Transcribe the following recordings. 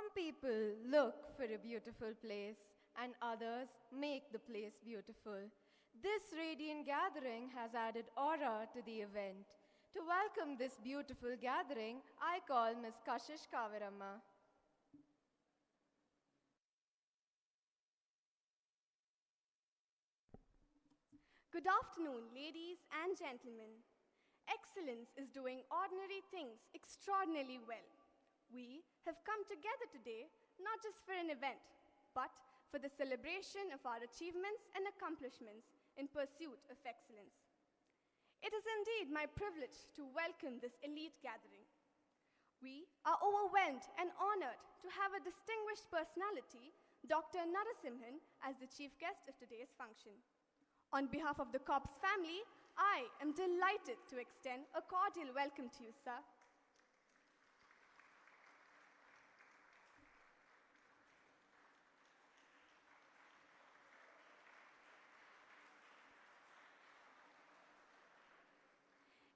Some people look for a beautiful place, and others make the place beautiful. This radiant gathering has added aura to the event. To welcome this beautiful gathering, I call Ms. Kashish Kaviramma. Good afternoon, ladies and gentlemen. Excellence is doing ordinary things extraordinarily well. We have come together today not just for an event, but for the celebration of our achievements and accomplishments in pursuit of excellence. It is indeed my privilege to welcome this elite gathering. We are overwhelmed and honored to have a distinguished personality, Dr. Narasimhan, as the chief guest of today's function. On behalf of the Corps family, I am delighted to extend a cordial welcome to you, sir.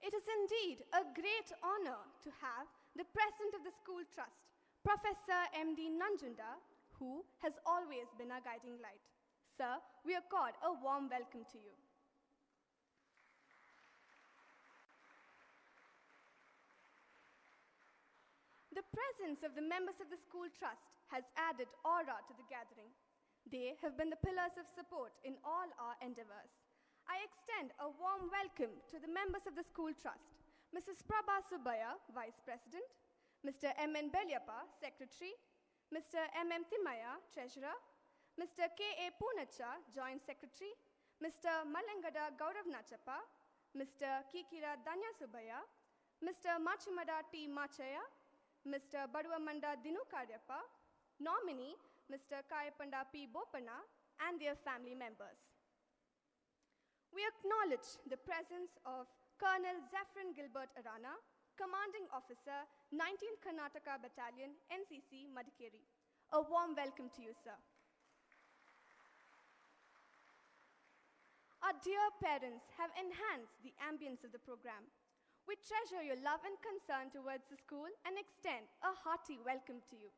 It is indeed a great honor to have the President of the School Trust, Professor M.D. Nanjunda, who has always been our guiding light. Sir, we accord a warm welcome to you. The presence of the members of the School Trust has added aura to the gathering. They have been the pillars of support in all our endeavors. I extend a warm welcome to the members of the School Trust, Mrs. Prabha Subaya, Vice President, Mr. M.N. Belyappa, Secretary, Mr. M.M. Timaya, Treasurer, Mr. K.A. Punacha, Joint Secretary, Mr. Malangada Gaurav Nachappa, Mr. Kikira Danya Subaya, Mr. Machimada T. Machaya, Mr. Baduamanda Dinu Karyappa, nominee Mr. Kayapanda P. Bopana, and their family members. We acknowledge the presence of Colonel Zafran Gilbert Arana, Commanding Officer, 19th Karnataka Battalion, NCC, Madikeri. A warm welcome to you, sir. Our dear parents have enhanced the ambience of the program. We treasure your love and concern towards the school and extend a hearty welcome to you.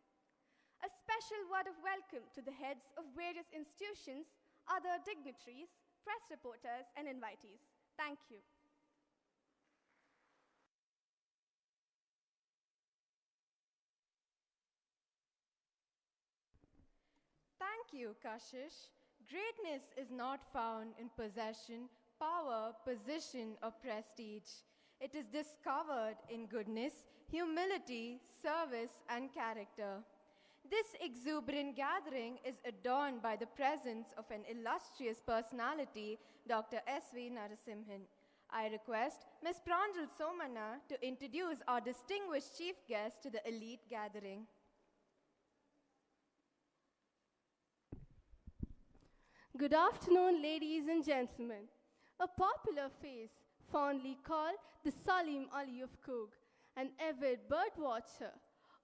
A special word of welcome to the heads of various institutions, other dignitaries, press reporters, and invitees. Thank you. Thank you, Kashish. Greatness is not found in possession, power, position, or prestige. It is discovered in goodness, humility, service, and character. This exuberant gathering is adorned by the presence of an illustrious personality, Dr. S.V. Narasimhan. I request Ms. Pranjal Somana to introduce our distinguished chief guest to the elite gathering. Good afternoon, ladies and gentlemen. A popular face, fondly called the Salim Ali of Coog, an avid bird watcher,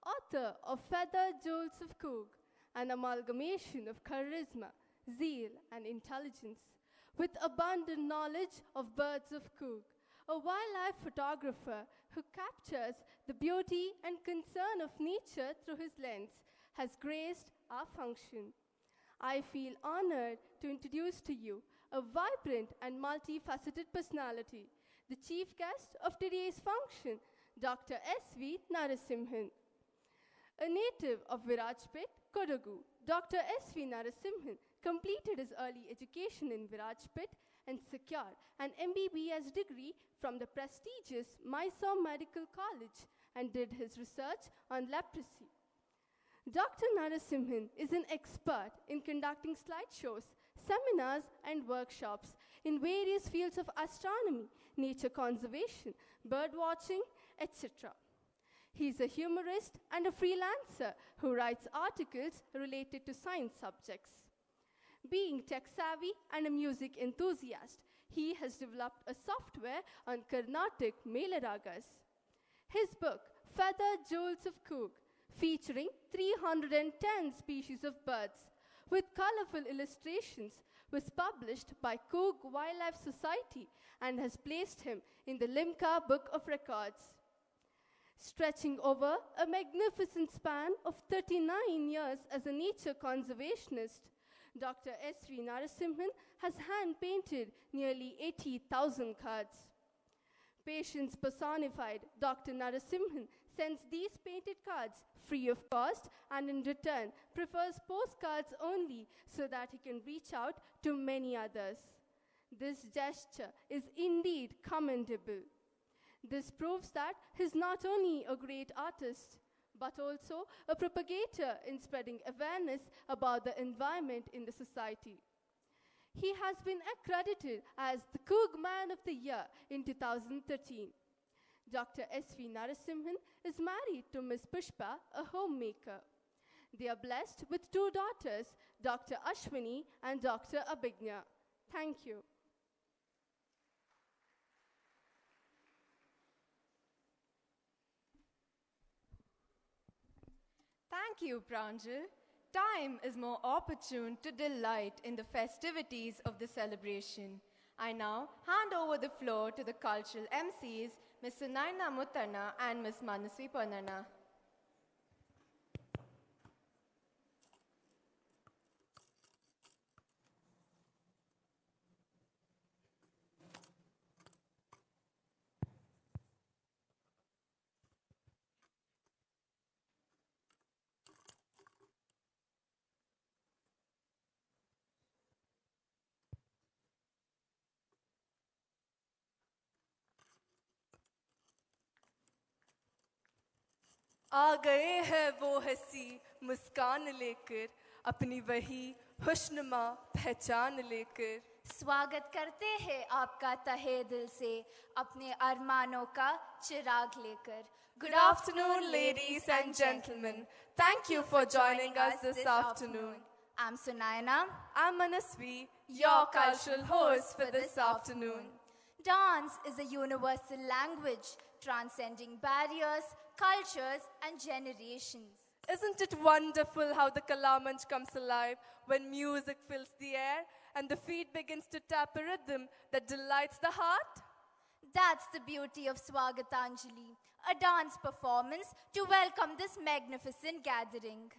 author of Feathered Jewels of Coog, an amalgamation of charisma, zeal, and intelligence, with abundant knowledge of birds of Coog, a wildlife photographer who captures the beauty and concern of nature through his lens, has graced our function. I feel honored to introduce to you a vibrant and multifaceted personality, the chief guest of today's function, Dr. S.V. Narasimhan. A native of Virajpet, Kodagu, Dr. S.V. Narasimhan completed his early education in Virajpet and secured an MBBS degree from the prestigious Mysore Medical College and did his research on leprosy. Dr. Narasimhan is an expert in conducting slideshows, seminars, and workshops in various fields of astronomy, nature conservation, bird watching, etc. He is a humorist and a freelancer who writes articles related to science subjects. Being tech-savvy and a music enthusiast, he has developed a software on Carnatic Mela Ragas. His book, Feathered Jewels of Coog, featuring 310 species of birds with colorful illustrations, was published by Coog Wildlife Society and has placed him in the Limca Book of Records. Stretching over a magnificent span of 39 years as a nature conservationist, Dr. S.V. Narasimhan has hand-painted nearly 80,000 cards. Patience personified, Dr. Narasimhan sends these painted cards free of cost and in return prefers postcards only so that he can reach out to many others. This gesture is indeed commendable. This proves that he's not only a great artist, but also a propagator in spreading awareness about the environment in the society. He has been accredited as the Coog Man of the Year in 2013. Dr. S.V. Narasimhan is married to Ms. Pushpa, a homemaker. They are blessed with 2 daughters, Dr. Ashwini and Dr. Abhignya. Thank you. Thank you, Pranjal. Time is more opportune to delight in the festivities of the celebration. I now hand over the floor to the cultural MCs, Ms. Sunaina Mutana and Ms. Manasvi Pannana. आ गए हैं वो हंसी मुस्कान लेकर अपनी वही खुशनुमा पहचान लेकर स्वागत करते हैं आपका तहे दिल से अपने अरमानों का चिराग लेकर. Good afternoon, ladies and gentlemen. Thank you for joining us this afternoon. I'm Sunaina. I'm Manasvi, your cultural host for this afternoon. Dance is a universal language transcending barriers, cultures and generations. Isn't it wonderful how the Kalamanch comes alive when music fills the air and the feet begins to tap a rhythm that delights the heart? That's the beauty of Swagatanjali, a dance performance to welcome this magnificent gathering.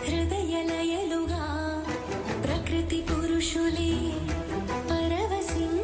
హృదయలయలుగా ప్రకృతి పురుషులే పరవశించ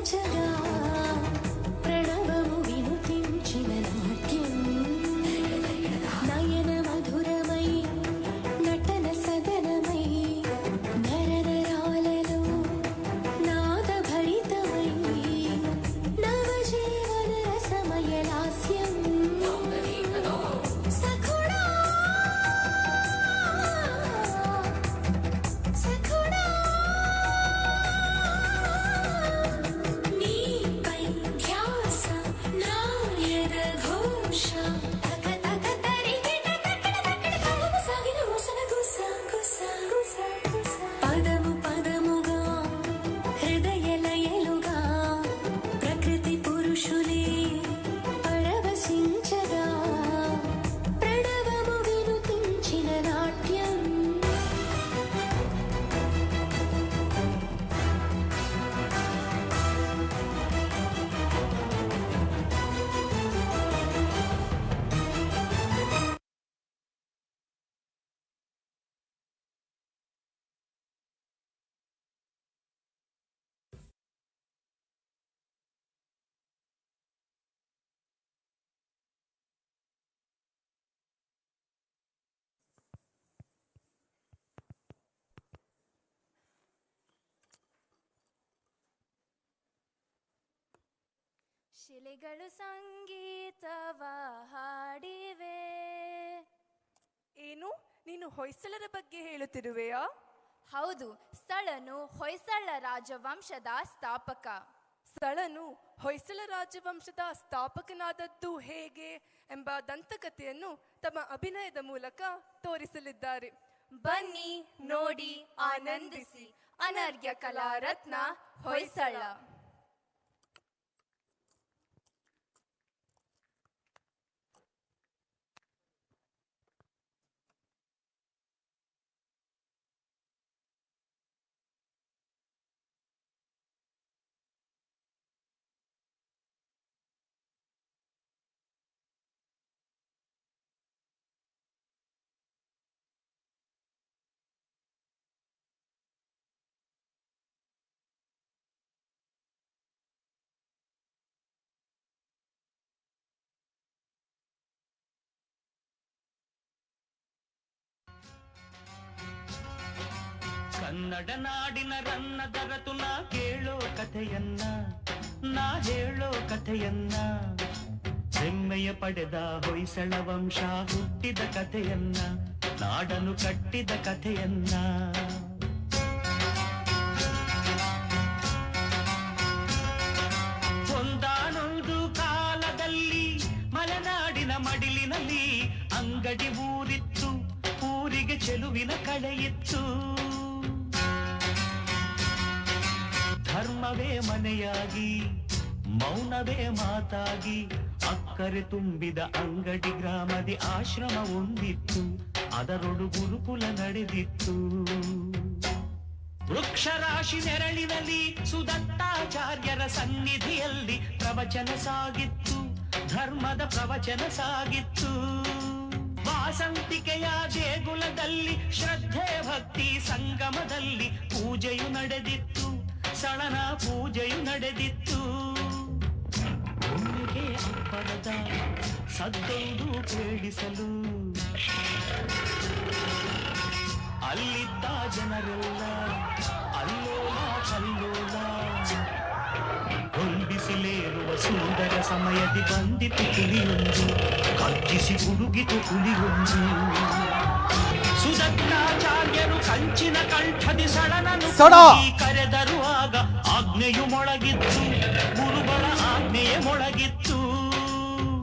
ಶಿಲೆಗಳು ಸಂಗೀತವ ಹಾಡಿವೆ. ಏನು, ನೀನು ಹೊಯ್ಸಳರ ಬಗ್ಗೆ ಹೇಳುತ್ತಿರುವೆಯಾ? ಹೌದು, ಸ್ಥಳನು ಹೊಯ್ಸಳ ರಾಜವಂಶದ ಸ್ಥಾಪಕ. ಸ್ಥಳನು ಹೊಯ್ಸಳ ರಾಜವಂಶದ ಸ್ಥಾಪಕನಾದದ್ದು ಹೇಗೆ ಎಂಬ ದಂತಕಥೆಯನ್ನು ತಮ್ಮ ಅಭಿನಯದ ಮೂಲಕ ತೋರಿಸಲಿದ್ದಾರೆ. ಬನ್ನಿ, ನೋಡಿ, ಆನಂದಿಸಿ. ಅನರ್ಘ್ಯ ಕಲಾರತ್ನ ಹೊಯ್ಸಳ. ಕನ್ನಡ ನಾಡಿನ ರನ್ನ ದರತು ನಾ ಕೇಳೋ ಕಥೆಯನ್ನ, ನಾ ಹೇಳೋ ಕಥೆಯನ್ನ, ಹೆಮ್ಮೆಯ ಪಡೆದ ಹೊಯ್ಸಳ ವಂಶ ಹುಟ್ಟಿದ ಕಥೆಯನ್ನ, ನಾಡನು ಕಟ್ಟಿದ ಕಥೆಯನ್ನ. ಒಂದಾನೊಂದು ಕಾಲದಲ್ಲಿ ಮಲೆನಾಡಿನ ಮಡಿಲಿನಲ್ಲಿ ಅಂಗಡಿ ಊರಿತ್ತು, ಊರಿಗೆ ಚೆಲುವಿನ ಕಳೆಯಿತ್ತು. ಧರ್ಮವೇ ಮನೆಯಾಗಿ, ಮೌನವೇ ಮಾತಾಗಿ, ಅಕ್ಕರೆ ತುಂಬಿದ ಅಂಗಡಿ ಗ್ರಾಮದಿ ಆಶ್ರಮ ಒಂದಿತ್ತು, ಅದರೊಡು ಗುರುಕುಲ ನಡೆದಿತ್ತು. ವೃಕ್ಷರಾಶಿ ನೆರಳಿನಲ್ಲಿ ಸುದತ್ತಾಚಾರ್ಯರ ಸನ್ನಿಧಿಯಲ್ಲಿ ಪ್ರವಚನ ಸಾಗಿತ್ತು, ಧರ್ಮದ ಪ್ರವಚನ ಸಾಗಿತ್ತು. ವಾಸಂತಿಕೆಯ ದೇಗುಲದಲ್ಲಿ ಶ್ರದ್ಧೆ ಭಕ್ತಿ ಸಂಗಮದಲ್ಲಿ ಪೂಜೆಯು ನಡೆದಿತ್ತು, ಸಳನ ಪೂಜೆಯು ನಡೆದಿತ್ತು. ಭೂಮಿಗೆ ಅಪ್ಪರದ ಸದ್ದೊಂದು ಕೇಳಿಸಲು ಅಲ್ಲಿದ್ದ ಜನರೆಲ್ಲ ಅಲ್ಲೋಲ ಕಲ್ಲೋಲ. ಹೊಂಬಿಸಿಲೇರುವ ಸುಂದರ ಸಮಯದಿ ಬಂದಿತು ಹುಲಿಯೊಂದು, ಕಚ್ಚಿಸಿ ಹುಡುಗಿತು ಹುಲಿಯೊಂದು. ಸುದತ್ತಾಚಾರ್ಯರು ಕಂಚಿನ ಕಂಠದಿ ಸಳನನು ಕರೆದರು, ಆಗ ಆಜ್ಞೆಯು ಮೊಳಗಿತ್ತು, ಗುರುಗಳ ಆಜ್ಞೆಯೇ ಮೊಳಗಿತ್ತು.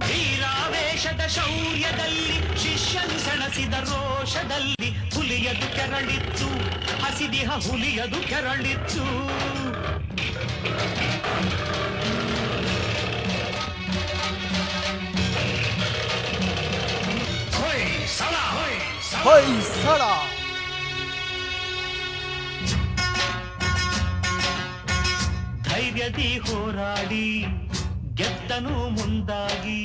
ವೀರಾವೇಶದ ಶೌರ್ಯದಲ್ಲಿ ಶಿಷ್ಯನು ಸೆಣಸಿದ ರೋಷದಲ್ಲಿ ಹುಲಿಯದು ಕೆರಳಿತ್ತು, ಹಸಿದಿಹ ಹುಲಿಯದು ಕೆರಳಿತ್ತು. ಹೊಯ್ಸಳ ಧೈರ್ಯದಿ ಹೋರಾಡಿ ಗೆದ್ದನು ಮುಂದಾಗಿ,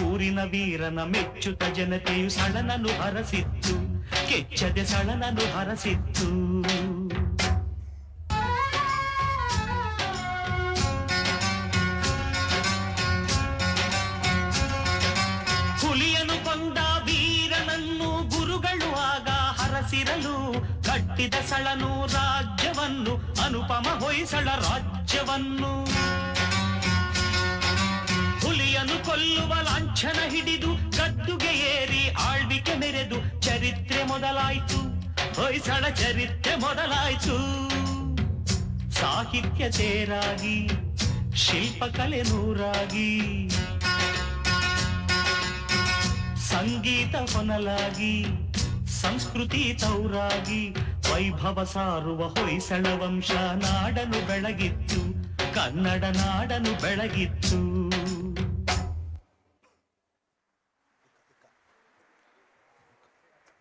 ಊರಿನ ವೀರನ ಮೆಚ್ಚುತ ಜನತೆಯು ಸಳನನು ಹರಸಿತ್ತು, ಕೆಚ್ಚದೆ ಸಳನನು ಹರಸಿತ್ತು. ಹುಲಿಯನು ಕೊಂದ ವೀರನನ್ನು ಗುರುಗಳು ಆಗ ಹರಸಿರಲು, ಕಟ್ಟಿದ ಸಳನು ರಾಜ್ಯವನ್ನು, ಅನುಪಮ ಹೊಯ್ಸಳ ರಾಜ್ಯವನ್ನು. ಹುಲಿಯನು ಕೊಲ್ಲುವ ಲಾಂಛನ ಹಿಡಿದು ಗದ್ದುಗೆ ಏರಿ ಆಳ್ವಿಕೆ ಮೆರೆದು ಚರಿತ್ರೆ ಮೊದಲಾಯ್ತು, ಹೊಯ್ಸಳ ಚರಿತ್ರೆ ಮೊದಲಾಯ್ತು. ಸಾಹಿತ್ಯ ತೇರಾಗಿ, ಶಿಲ್ಪಕಲೆ ನೂರಾಗಿ, ಸಂಗೀತ ಹೊನಲಾಗಿ, ಸಂಸ್ಕೃತಿ ತೌರಾಗಿ, ವೈಭವ ಸಾರುವ ಹೊಯ್ಸಳ ವಂಶ ನಾಡನು ಬೆಳಗಿತ್ತು, ಕನ್ನಡ ನಾಡನು ಬೆಳಗಿತ್ತು.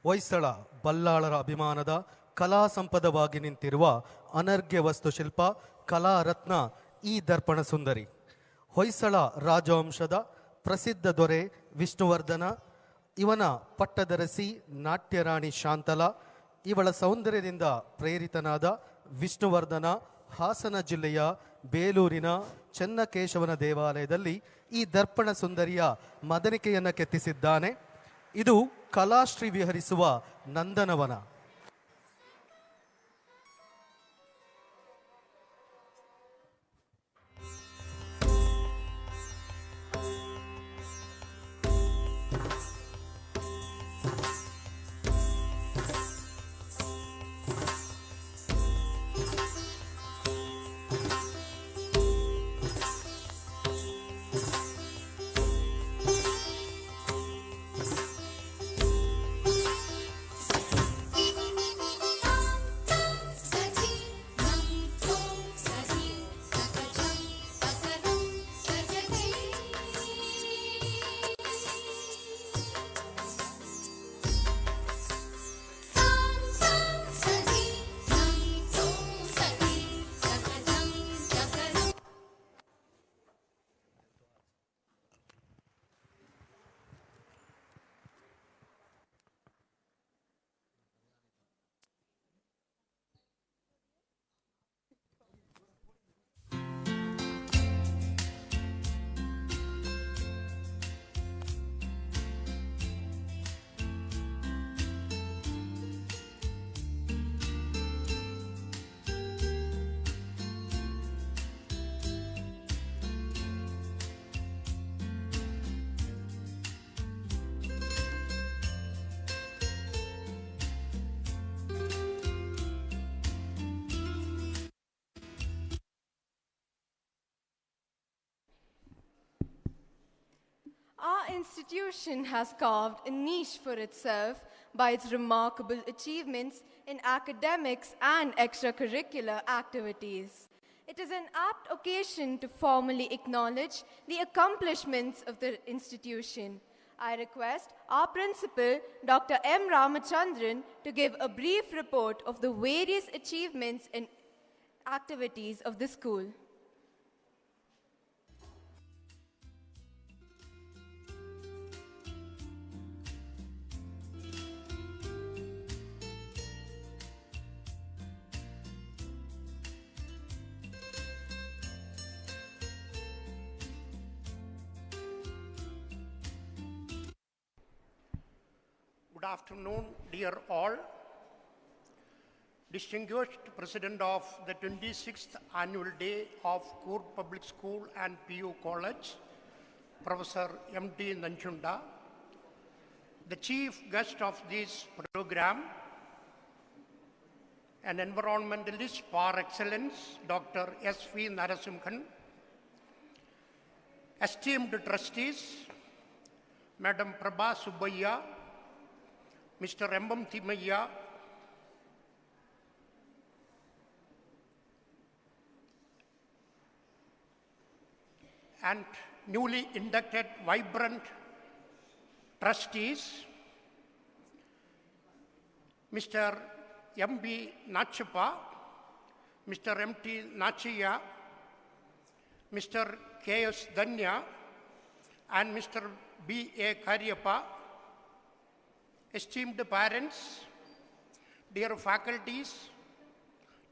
ಹೊಯ್ಸಳ ಬಲ್ಲಾಳರ ಅಭಿಮಾನದ ಕಲಾ ಸಂಪದವಾಗಿ ನಿಂತಿರುವ ಅನರ್ಘ್ಯ ವಸ್ತುಶಿಲ್ಪ ಕಲಾರತ್ನ ಈ ದರ್ಪಣ ಸುಂದರಿ. ಹೊಯ್ಸಳ ರಾಜವಂಶದ ಪ್ರಸಿದ್ಧ ದೊರೆ ವಿಷ್ಣುವರ್ಧನ, ಇವನ ಪಟ್ಟದರಸಿ ನಾಟ್ಯರಾಣಿ ಶಾಂತಲ, ಇವಳ ಸೌಂದರ್ಯದಿಂದ ಪ್ರೇರಿತನಾದ ವಿಷ್ಣುವರ್ಧನ ಹಾಸನ ಜಿಲ್ಲೆಯ ಬೇಲೂರಿನ ಚೆನ್ನಕೇಶವನ ದೇವಾಲಯದಲ್ಲಿ ಈ ದರ್ಪಣ ಸುಂದರಿಯ ಮದನಿಕೆಯನ್ನು ಕೆತ್ತಿಸಿದ್ದಾನೆ. ಇದು Kalashri ವಿಹರಿಸುವ Nandanavana. Our institution has carved a niche for itself by its remarkable achievements in academics and extracurricular activities. It is an apt occasion to formally acknowledge the accomplishments of the institution. I request our principal, Dr. M. Ramachandran, to give a brief report of the various achievements and activities of the school. Good afternoon, dear all. Distinguished President of the 26th Annual Day of Coorg Public School and PU College, Professor M.T. Nanchunda, the chief guest of this program, an environmentalist par excellence, Dr. S.V. Narasimhan, esteemed trustees, Madam Prabha Subbayya, Mr. M.M. Timaya, and newly inducted vibrant trustees, Mr. M.B. Nachappa, Mr. M.T. Nachaya, Mr. K.S. Danya, and Mr. B.A. Karyappa, esteemed parents, dear faculties,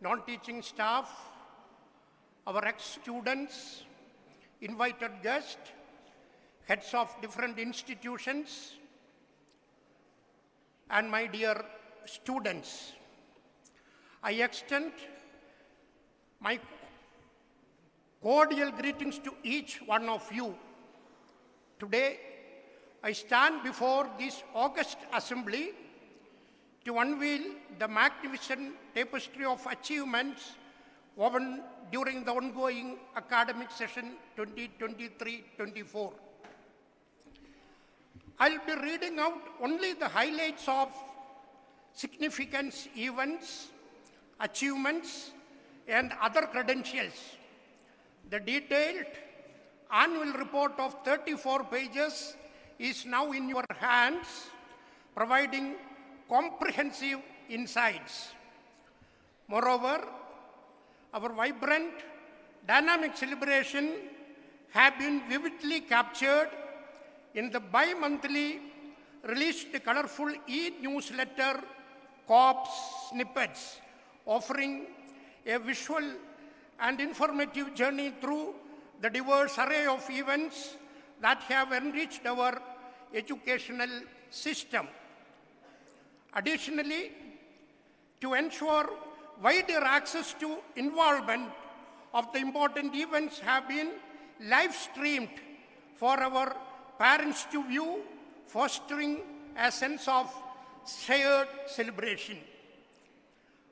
non-teaching staff, our ex-students, invited guests, heads of different institutions, and my dear students. I extend my cordial greetings to each one of you. Today, I stand before this august assembly to unveil the magnificent tapestry of achievements woven during the ongoing academic session 2023-24. I'll be reading out only the highlights of significant events, achievements, and other credentials. The detailed annual report of 34 pages is now in your hands, providing comprehensive insights. Moreover, our vibrant, dynamic celebration have been vividly captured in the bi-monthly released colorful e-newsletter Corps Snippets, offering a visual and informative journey through the diverse array of events that have enriched our educational system. Additionally, to ensure wider access to involvement of the important events have been live streamed for our parents to view, fostering a sense of shared celebration.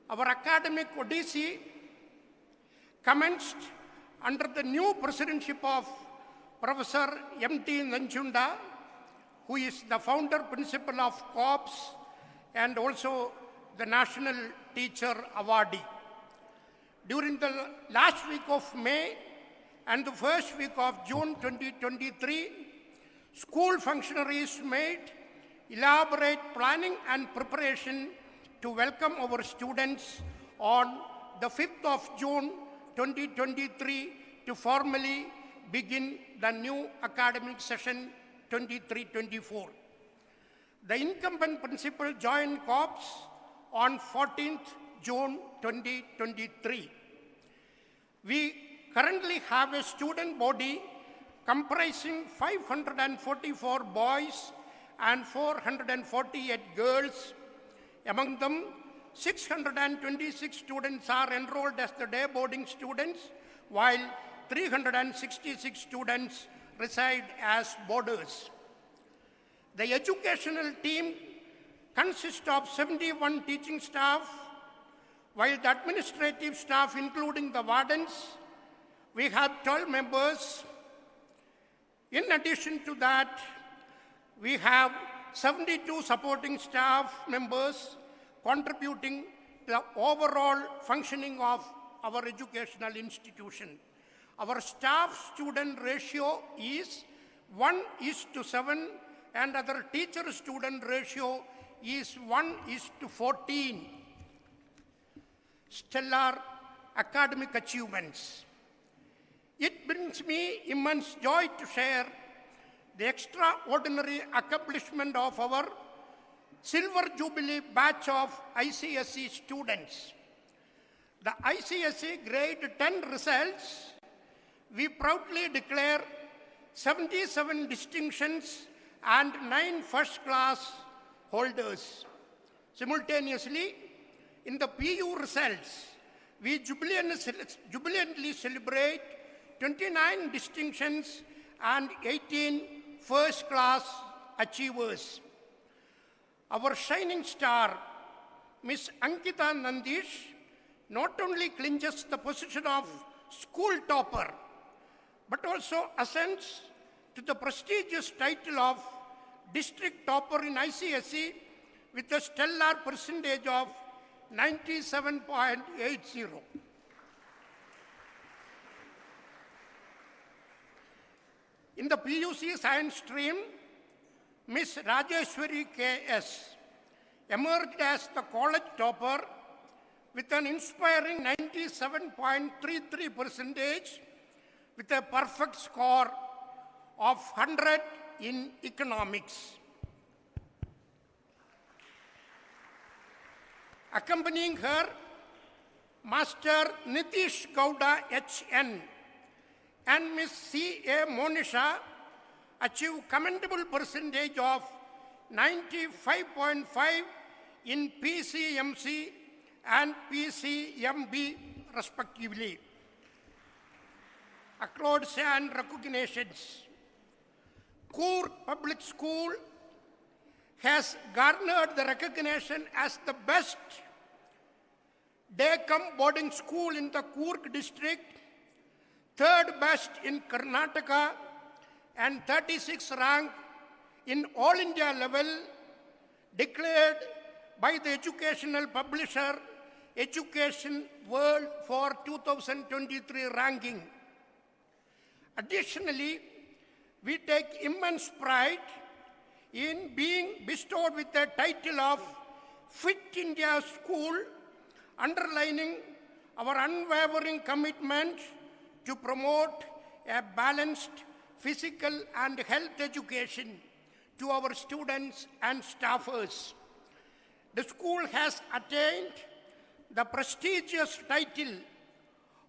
Our academic odyssey commenced under the new presidency of Professor M.T. Nanchunda, who is the founder principal of COPS and also the National Teacher Awardee. During the last week of May and the first week of June 2023, school functionaries made elaborate planning and preparation to welcome our students on the 5th of June 2023 to formally begin the new academic session 23-24. The incumbent principal joined COPS on 14th June 2023. We currently have a student body comprising 544 boys and 448 girls. Among them, 626 students are enrolled as the day boarding students, while 366 students reside as boarders. The educational team consists of 71 teaching staff, while the administrative staff, including the wardens, we have 12 members. In addition to that, we have 72 supporting staff members contributing to the overall functioning of our educational institution. Our staff-student ratio is 1:7 and our teacher-student ratio is 1:14. Stellar academic achievements. It brings me immense joy to share the extraordinary accomplishment of our Silver Jubilee batch of ICSE students. The ICSE grade 10 results, we proudly declare 77 distinctions and 9 first-class holders. Simultaneously, in the PU results, we jubilantly celebrate 29 distinctions and 18 first-class achievers. Our shining star, Miss Ankita Nandish, not only clinches the position of school topper, but also ascends to the prestigious title of district topper in ICSE with a stellar percentage of 97.80. In the PUC science stream, Miss Rajeshwari K.S. emerged as the college topper with an inspiring 97.33 percentage with a perfect score of 100 in economics. Accompanying her, Master Nitish Gowda H.N. and Miss C.A. Monisha achieved commendable percentage of 95.5 in PCMC and PCMB respectively. Accolades and recognitions. Coorg Public School has garnered the recognition as the best day-come boarding school in the Coorg district, third best in Karnataka, and 36th rank in all India level, declared by the educational publisher Education World for 2023 ranking. Additionally, we take immense pride in being bestowed with the title of Fit India School, underlining our unwavering commitment to promote a balanced physical and health education to our students and staffers. The school has attained the prestigious title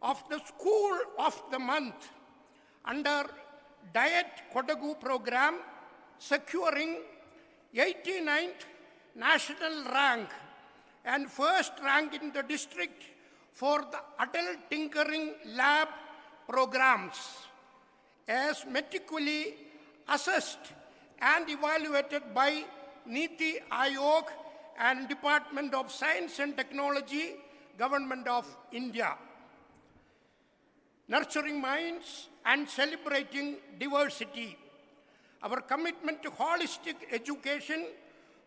of the School of the Month under Diet Kodagu program, securing 89th national rank and first rank in the district for the Adult Tinkering Lab programs, as meticulously assessed and evaluated by Niti Aayog and Department of Science and Technology, Government of India. nurturing minds, and celebrating diversity. Our commitment to holistic education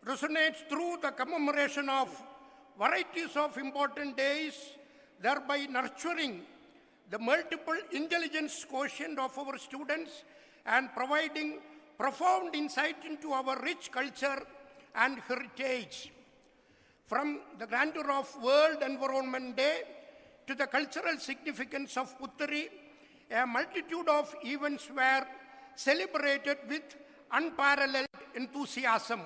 resonates through the commemoration of varieties of important days, thereby nurturing the multiple intelligence quotient of our students and providing profound insight into our rich culture and heritage. From the grandeur of World Environment Day to the cultural significance of Putturi, a multitude of events were celebrated with unparalleled enthusiasm.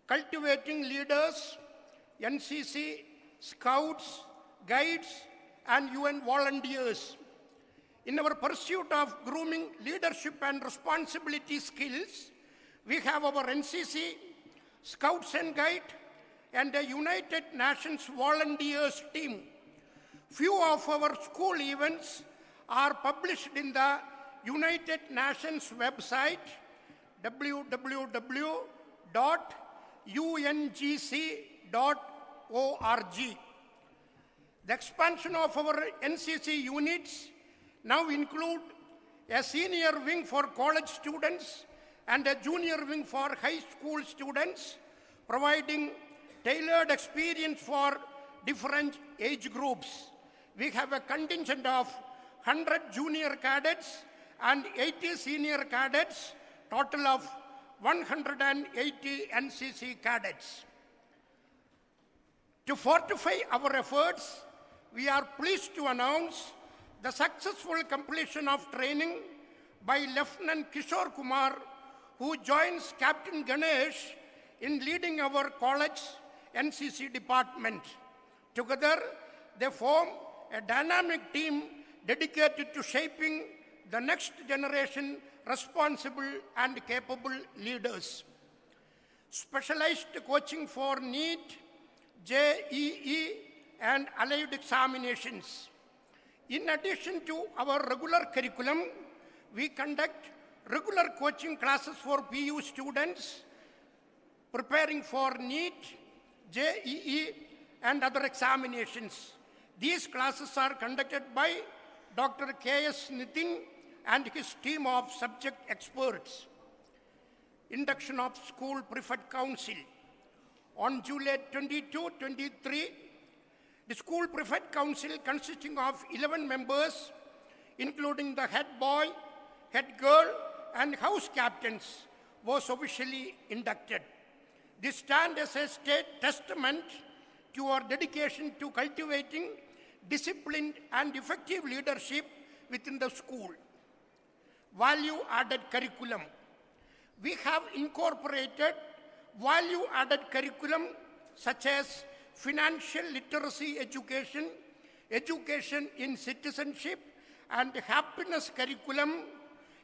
Cultivating leaders, NCC, Scouts, Guides, and UN volunteers. In our pursuit of grooming leadership and responsibility skills, we have our NCC, Scouts and Guides, and the United Nations volunteers team. Few of our school events are published in the United Nations website, www.ungc.org. The expansion of our NCC units now include a senior wing for college students and a junior wing for high school students, providing tailored experience for different age groups. We have a contingent of 100 junior cadets and 80 senior cadets, total of 180 NCC cadets. To fortify our efforts, we are pleased to announce the successful completion of training by Lieutenant Kishore Kumar, who joins Captain Ganesh in leading our college NCC department. Together, they form a dynamic team dedicated to shaping the next generation responsible and capable leaders. Specialized coaching for NEET, JEE, and allied examinations. In addition to our regular curriculum, we conduct regular coaching classes for PU students preparing for NEET, JEE, and other examinations. These classes are conducted by Dr. K.S. Nitin and his team of subject experts. Induction of School Prefect Council. On July 22-23, the School Prefect Council, consisting of 11 members, including the head boy, head girl, and house captains, was officially inducted. This stands as a state testament to our dedication to cultivating disciplined and effective leadership within the school. Value-added curriculum. We have incorporated value-added curriculum such as financial literacy education, education in citizenship, and happiness curriculum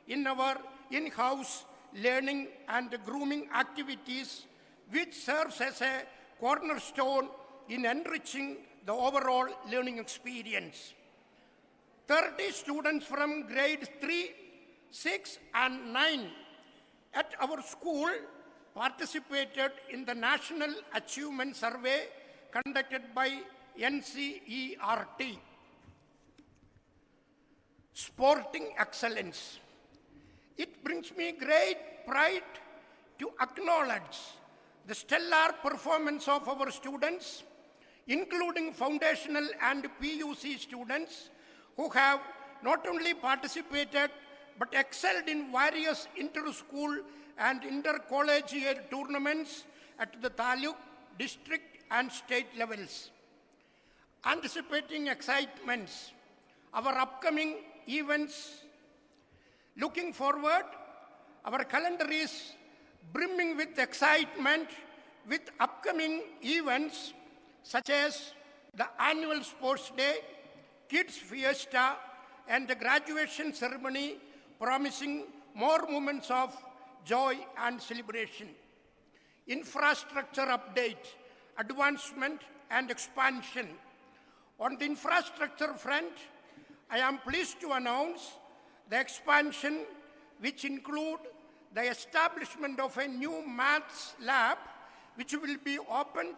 in our in-house learning and grooming activities, which serves as a cornerstone in enriching the overall learning experience. 30 students from grade 3, 6, and 9 at our school participated in the National Achievement Survey conducted by NCERT. Sporting excellence. It brings me great pride to acknowledge the stellar performance of our students, including foundational and PUC students who have not only participated but excelled in various inter-school and inter-collegiate tournaments at the taluk, district, and state levels. Anticipating excitements, our upcoming events. Looking forward, our calendar is brimming with excitement with upcoming events such as the annual sports day, kids fiesta, and the graduation ceremony, promising more moments of joy and celebration. Infrastructure update, advancement, and expansion. On the infrastructure front, I am pleased to announce the expansion, which include the establishment of a new maths lab, which will be opened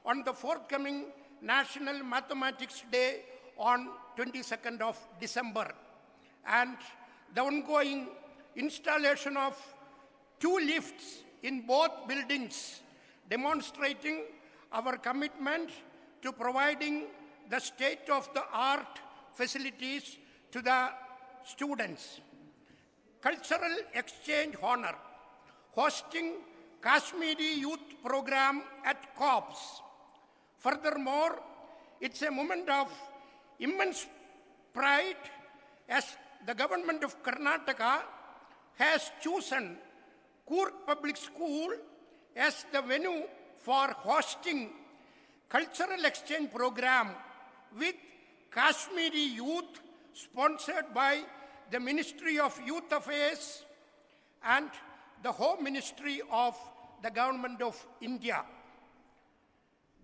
on the forthcoming National Mathematics Day on 22nd of December. And the ongoing installation of 2 lifts in both buildings, demonstrating our commitment to providing the state-of-the-art facilities to the students. Cultural exchange honor, hosting Kashmiri youth program at COPS. Furthermore, it's a moment of immense pride as the government of Karnataka has chosen Coorg Public School as the venue for hosting cultural exchange program with Kashmiri youth, sponsored by the Ministry of Youth Affairs and the Home Ministry of the Government of India.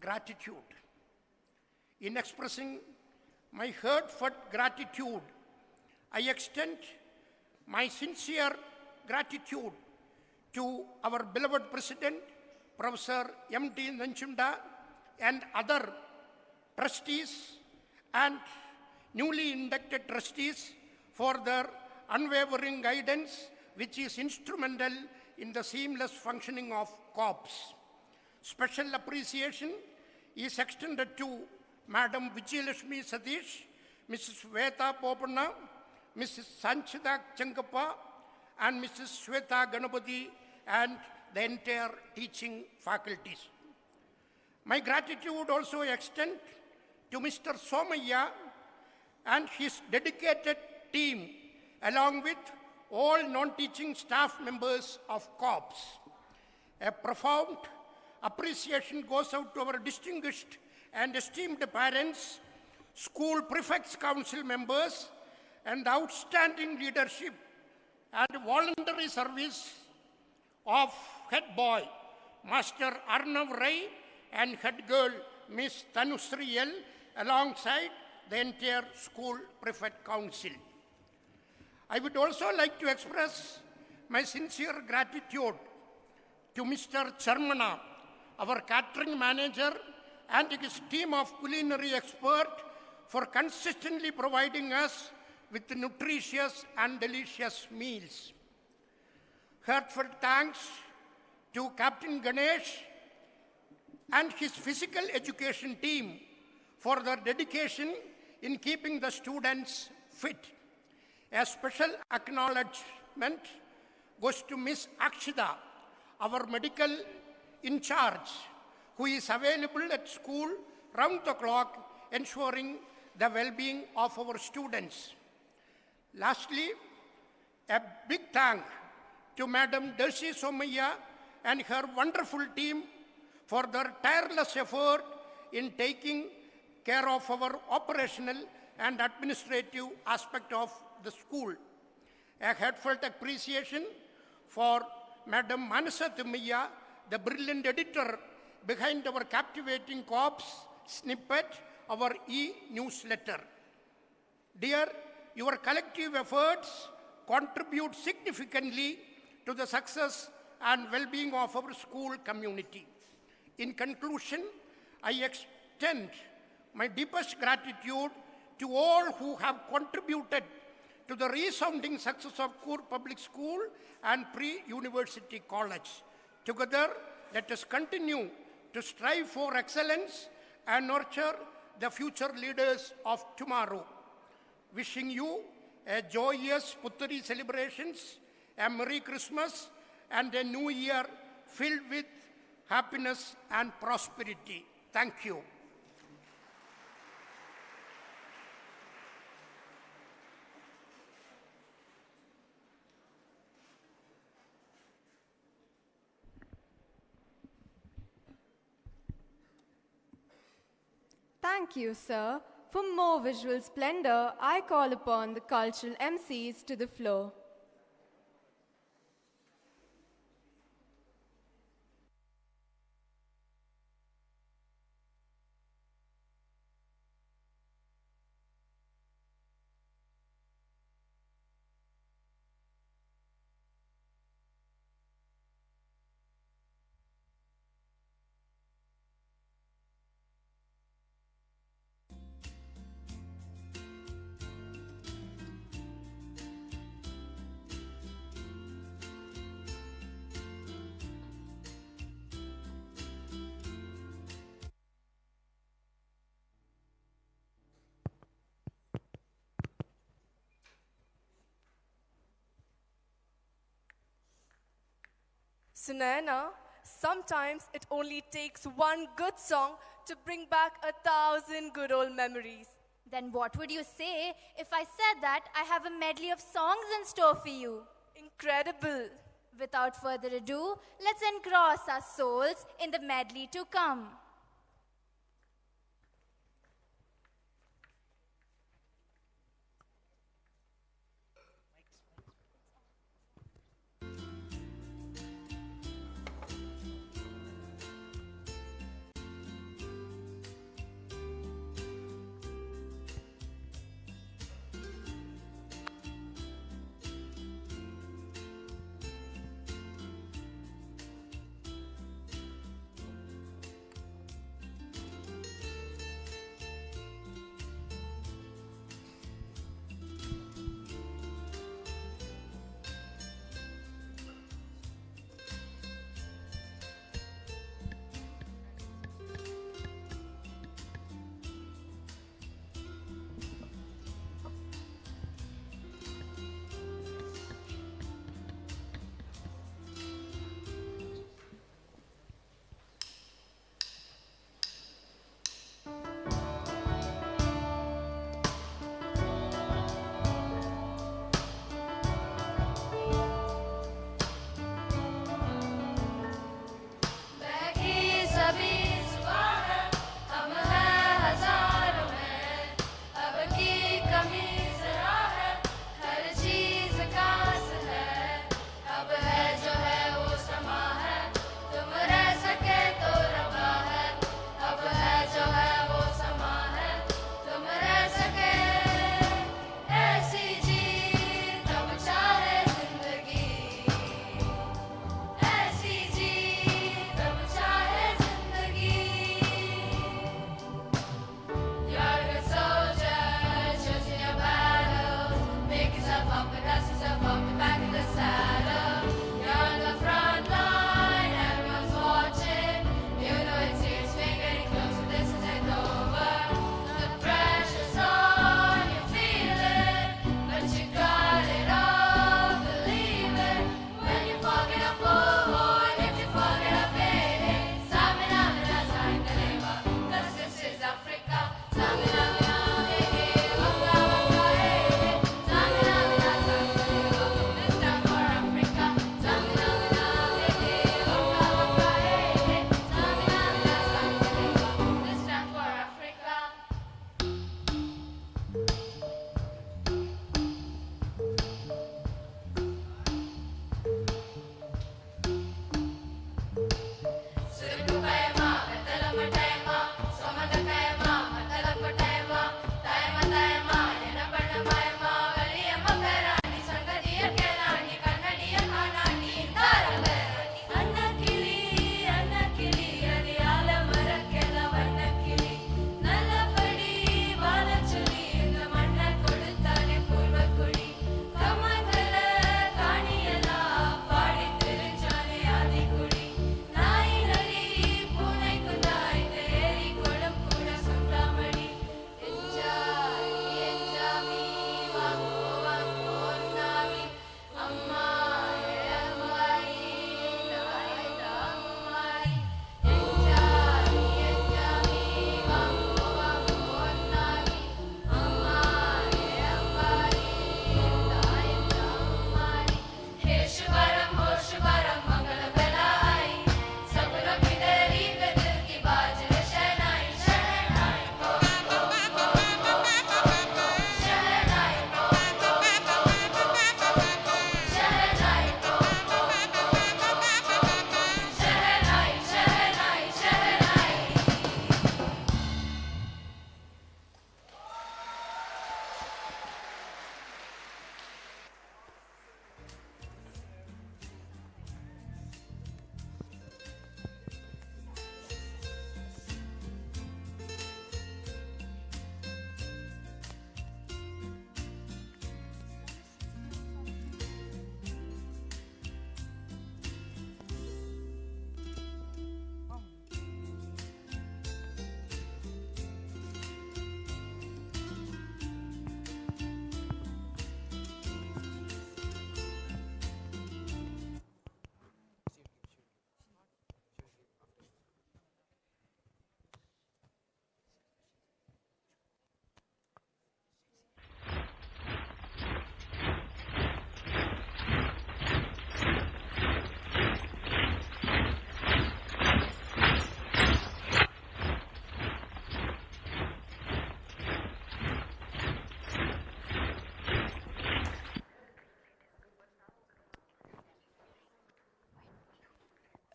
Gratitude. In expressing my heartfelt gratitude, I extend my sincere gratitude to our beloved President, Professor M.T. Nanchunda, and other trustees and newly inducted trustees for their unwavering guidance, which is instrumental in the seamless functioning of COPS. Special appreciation is extended to Madam Vijayalakshmi Satish, Mrs. Sveta Popanna, Mrs. Sanchita Chankappa, and Mrs. Sweta Ganapati, and the entire teaching faculties. My gratitude also extends to Mr. Somaya and his dedicated team, along with all non-teaching staff members of COPS. A profound appreciation goes out to our distinguished and esteemed parents, school prefects council members, and outstanding leadership and voluntary service of head boy, Master Arnav Rai, and head girl, Miss Tanusri L., alongside the entire school prefect council. I would also like to express my sincere gratitude to Mr. Charmana, our catering manager, and his team of culinary experts for consistently providing us with nutritious and delicious meals. Heartfelt thanks to Captain Ganesh and his physical education team for their dedication in keeping the students fit. A special acknowledgement goes to Miss Akshita, our medical in charge, who is available at school round the clock, ensuring the well-being of our students. Lastly, a big thank to Madam Dershi Somaya and her wonderful team for their tireless effort in taking care of our operational and administrative aspect of the school. A heartfelt appreciation for Madam Manasa Tummiya, the brilliant editor behind our captivating COPS snippet, our e-newsletter. Dear, your collective efforts contribute significantly to the success and well-being of our school community. In conclusion, I extend my deepest gratitude to all who have contributed to the resounding success of Coorg Public School and Pre-University College. Together, let us continue to strive for excellence and nurture the future leaders of tomorrow. Wishing you a joyous Puttari celebrations, a Merry Christmas, and a New Year filled with happiness and prosperity. Thank you. Thank you, sir. For more visual splendor, I call upon the cultural MCs to the floor. Sunaina, sometimes it only takes one good song to bring back 1,000 good old memories. Then what would you say if I said that I have a medley of songs in store for you? Incredible. Without further ado, let's engross our souls in the medley to come.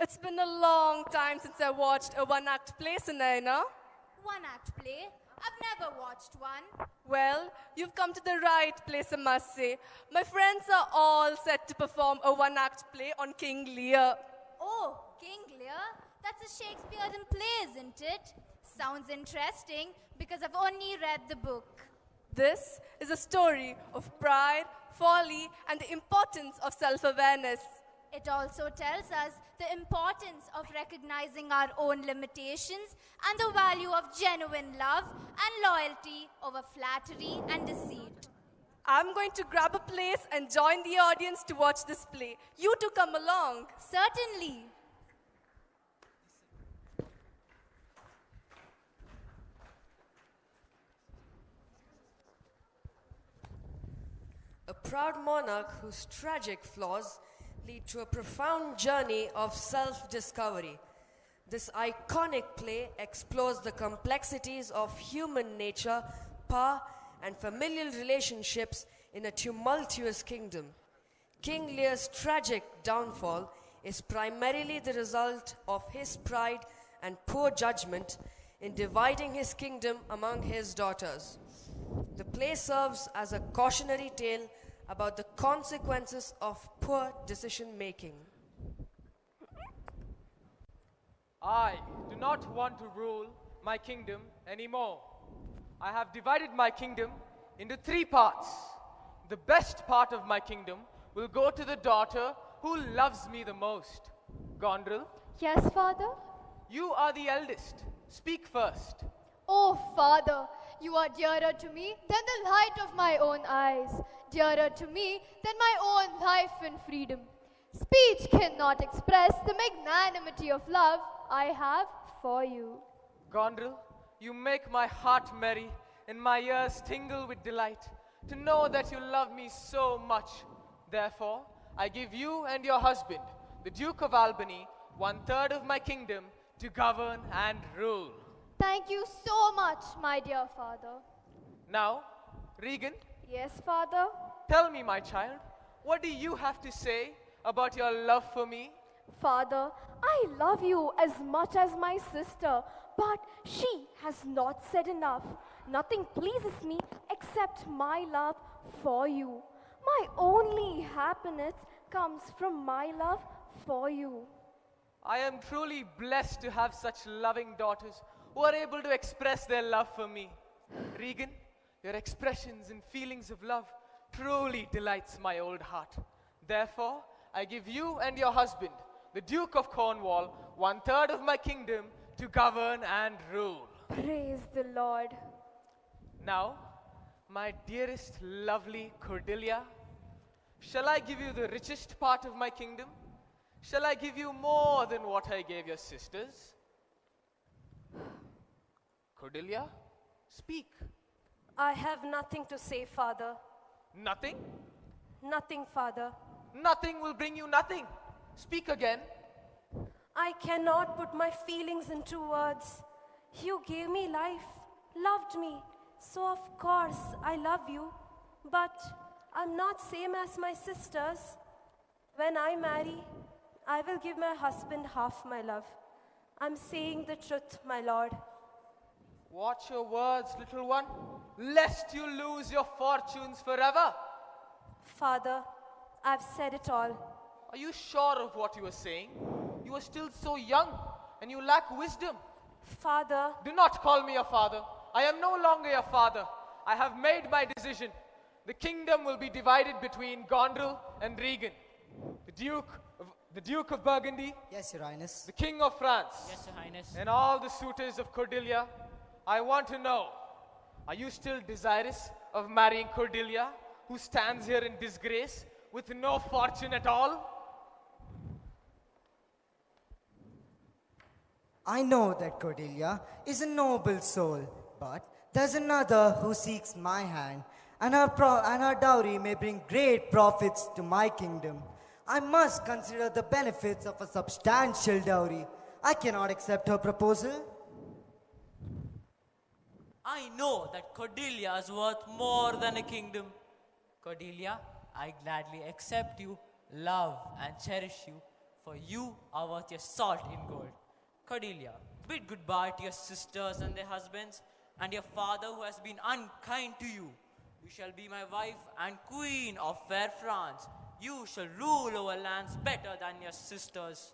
It's been a long time since I watched a one-act play, Sunaina. One-act play? I've never watched one. Well, you've come to the right place, I must say. My friends are all set to perform a one-act play on King Lear. Oh, King Lear? That's a Shakespearean play, isn't it? Sounds interesting because I've only read the book. This is a story of pride, folly, and the importance of self-awareness. It also tells us the importance of recognizing our own limitations and the value of genuine love and loyalty over flattery and deceit. I'm going to grab a place and join the audience to watch this play. You two come along. Certainly. A proud monarch whose tragic flaws lead to a profound journey of self-discovery. This iconic play explores the complexities of human nature, power, and familial relationships in a tumultuous kingdom. King Lear's tragic downfall is primarily the result of his pride and poor judgment in dividing his kingdom among his daughters. The play serves as a cautionary tale about the consequences of poor decision-making. I do not want to rule my kingdom anymore. I have divided my kingdom into 3 parts. The best part of my kingdom will go to the daughter who loves me the most. Gondrel? Yes, Father? You are the eldest. Speak first. Oh, Father, you are dearer to me than the light of my own eyes, dearer to me than my own life and freedom. Speech cannot express the magnanimity of love I have for you. Gondrel, you make my heart merry and my ears tingle with delight to know that you love me so much. Therefore, I give you and your husband, the Duke of Albany, 1/3 of my kingdom to govern and rule. Thank you so much, my dear Father. Now, Regan, Yes, Father? tell me, my child, what do you have to say about your love for me? Father, I love you as much as my sister, but she has not said enough. Nothing pleases me except my love for you. My only happiness comes from my love for you. I am truly blessed to have such loving daughters who are able to express their love for me. Regan, your expressions and feelings of love truly delights my old heart. Therefore, I give you and your husband, the Duke of Cornwall, 1/3 of my kingdom to govern and rule. Praise the Lord. Now, my dearest, lovely Cordelia, shall I give you the richest part of my kingdom? Shall I give you more than what I gave your sisters? Cordelia, speak. I have nothing to say, Father. Nothing? Nothing, Father. Nothing will bring you nothing. Speak again. I cannot put my feelings into words. You gave me life, loved me, so of course I love you. But I'm not same as my sisters. When I marry, I will give my husband half my love. I'm saying the truth, my lord. Watch your words, little one, lest you lose your fortunes forever. Father, I've said it all. Are you sure of what you are saying? You are still so young and you lack wisdom. Father, Do not call me your father. I am no longer your father. I have made my decision. The kingdom will be divided between Gondrel and Regan. The Duke of Burgundy, Yes, Your Highness. the King of France, Yes, Your Highness. and all the suitors of Cordelia. I want to know, are you still desirous of marrying Cordelia, who stands here in disgrace with no fortune at all? I know that Cordelia is a noble soul, but there's another who seeks my hand, and her dowry may bring great profits to my kingdom. I must consider the benefits of a substantial dowry. I cannot accept her proposal. I know that Cordelia is worth more than a kingdom. Cordelia, I gladly accept you, love and cherish you for you are worth your salt in gold. Cordelia, bid goodbye to your sisters and their husbands, and your father who has been unkind to you. You shall be my wife and queen of fair France. You shall rule over lands better than your sisters.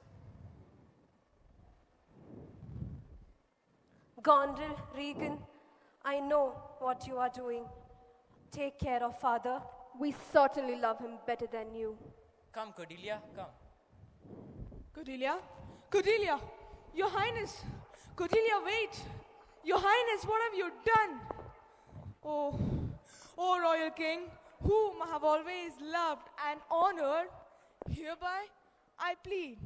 Gondrel, Regan, I know what you are doing. Take care of father. We certainly love him better than you. Come, Cordelia, come. Cordelia? Cordelia! Your Highness! Cordelia, wait! Your Highness, what have you done? Oh, Royal King, whom I have always loved and honored, hereby I plead.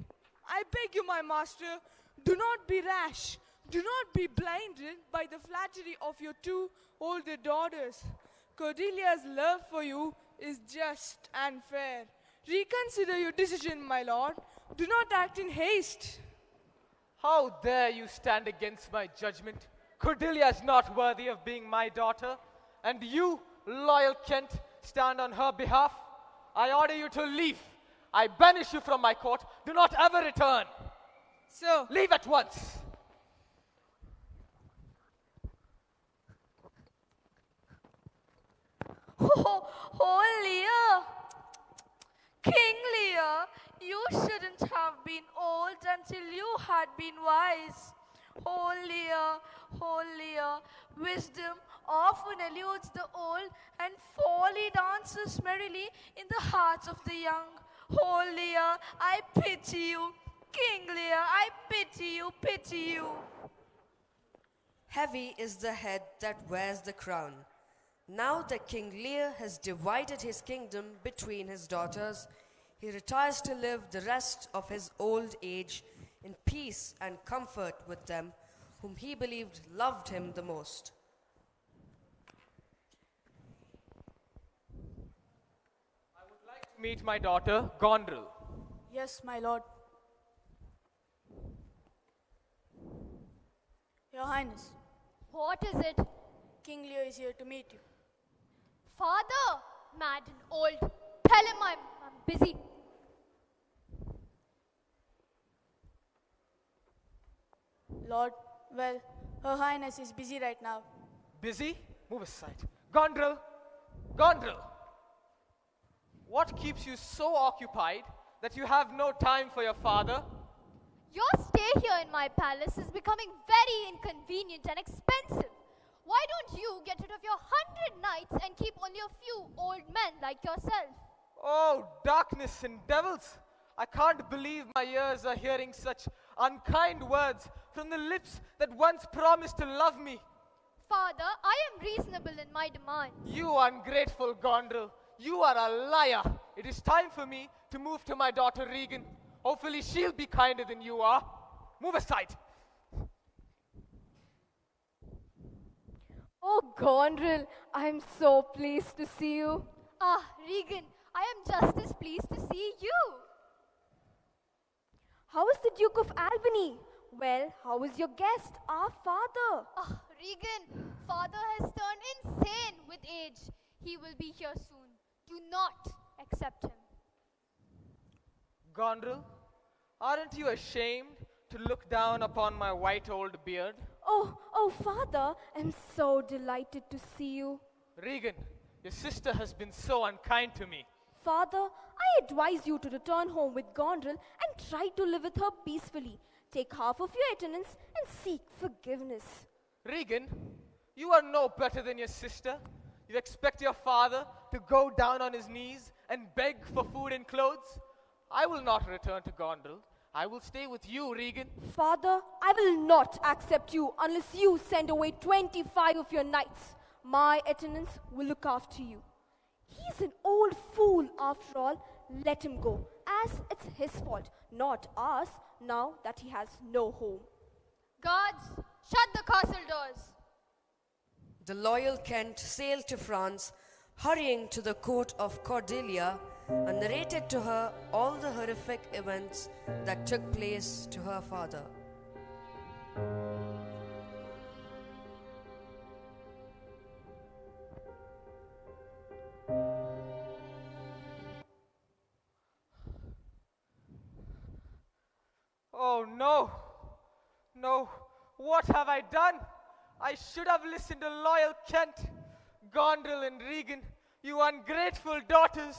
I beg you, my master, do not be rash. Do not be blinded by the flattery of your two older daughters. Cordelia's love for you is just and fair. Reconsider your decision, my lord. Do not act in haste. How dare you stand against my judgment? Cordelia is not worthy of being my daughter. And you, loyal Kent, stand on her behalf. I order you to leave. I banish you from my court. Do not ever return. Sir. Leave at once. Oh, Lear! King Lear, you shouldn't have been old until you had been wise. Oh, Lear, wisdom often eludes the old and folly dances merrily in the hearts of the young. Oh, Lear, I pity you. King Lear, I pity you. Heavy is the head that wears the crown. Now that King Lear has divided his kingdom between his daughters, he retires to live the rest of his old age in peace and comfort with them whom he believed loved him the most. I would like to meet my daughter, Gondrel. Yes, my lord. Your Highness. What is it? King Lear is here to meet you. Father, mad and old, tell him I'm busy. Lord, well, Her Highness is busy right now. Busy? Move aside. Gondrel! Gondrel! What keeps you so occupied that you have no time for your father? Your stay here in my palace is becoming very inconvenient and expensive. Why don't you get rid of your 100 knights and keep only a few old men like yourself? Oh, darkness and devils! I can't believe my ears are hearing such unkind words from the lips that once promised to love me. Father, I am reasonable in my demands. You ungrateful Gondrel! You are a liar! It is time for me to move to my daughter Regan. Hopefully she'll be kinder than you are. Move aside! Oh, Gondrel, I'm so pleased to see you. Ah, Regan, I am just as pleased to see you. How is the Duke of Albany? Well, how is your guest, our father? Ah, Regan, father has turned insane with age. He will be here soon. Do not accept him. Gondrel, aren't you ashamed to look down upon my white old beard? Oh, father, I'm so delighted to see you. Regan, your sister has been so unkind to me. Father, I advise you to return home with Gondrel and try to live with her peacefully. Take half of your attendance and seek forgiveness. Regan, you are no better than your sister. You expect your father to go down on his knees and beg for food and clothes? I will not return to Gondrel. I will stay with you, Regan. Father, I will not accept you unless you send away 25 of your knights. My attendants will look after you. He's an old fool after all. Let him go, as it's his fault, not ours, now that he has no home. Guards, shut the castle doors. The loyal Kent sailed to France, hurrying to the court of Cordelia, and narrated to her all the horrific events that took place to her father. What have I done? I should have listened to loyal Kent, Gondrel and Regan, you ungrateful daughters.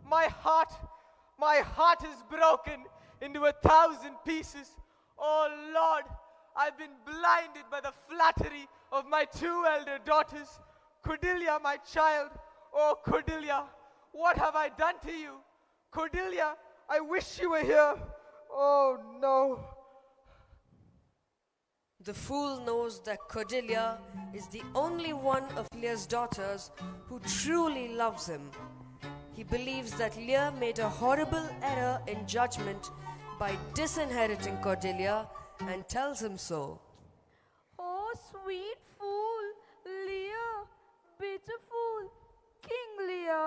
My heart is broken into 1,000 pieces. Oh Lord, I've been blinded by the flattery of my 2 elder daughters. Cordelia, my child, oh Cordelia, what have I done to you? Cordelia, I wish you were here. Oh no. The fool knows that Cordelia is the only one of Lear's daughters who truly loves him. He believes that Lear made a horrible error in judgment by disinheriting Cordelia and tells him so. Oh, sweet fool, Lear, bitter fool, King Lear.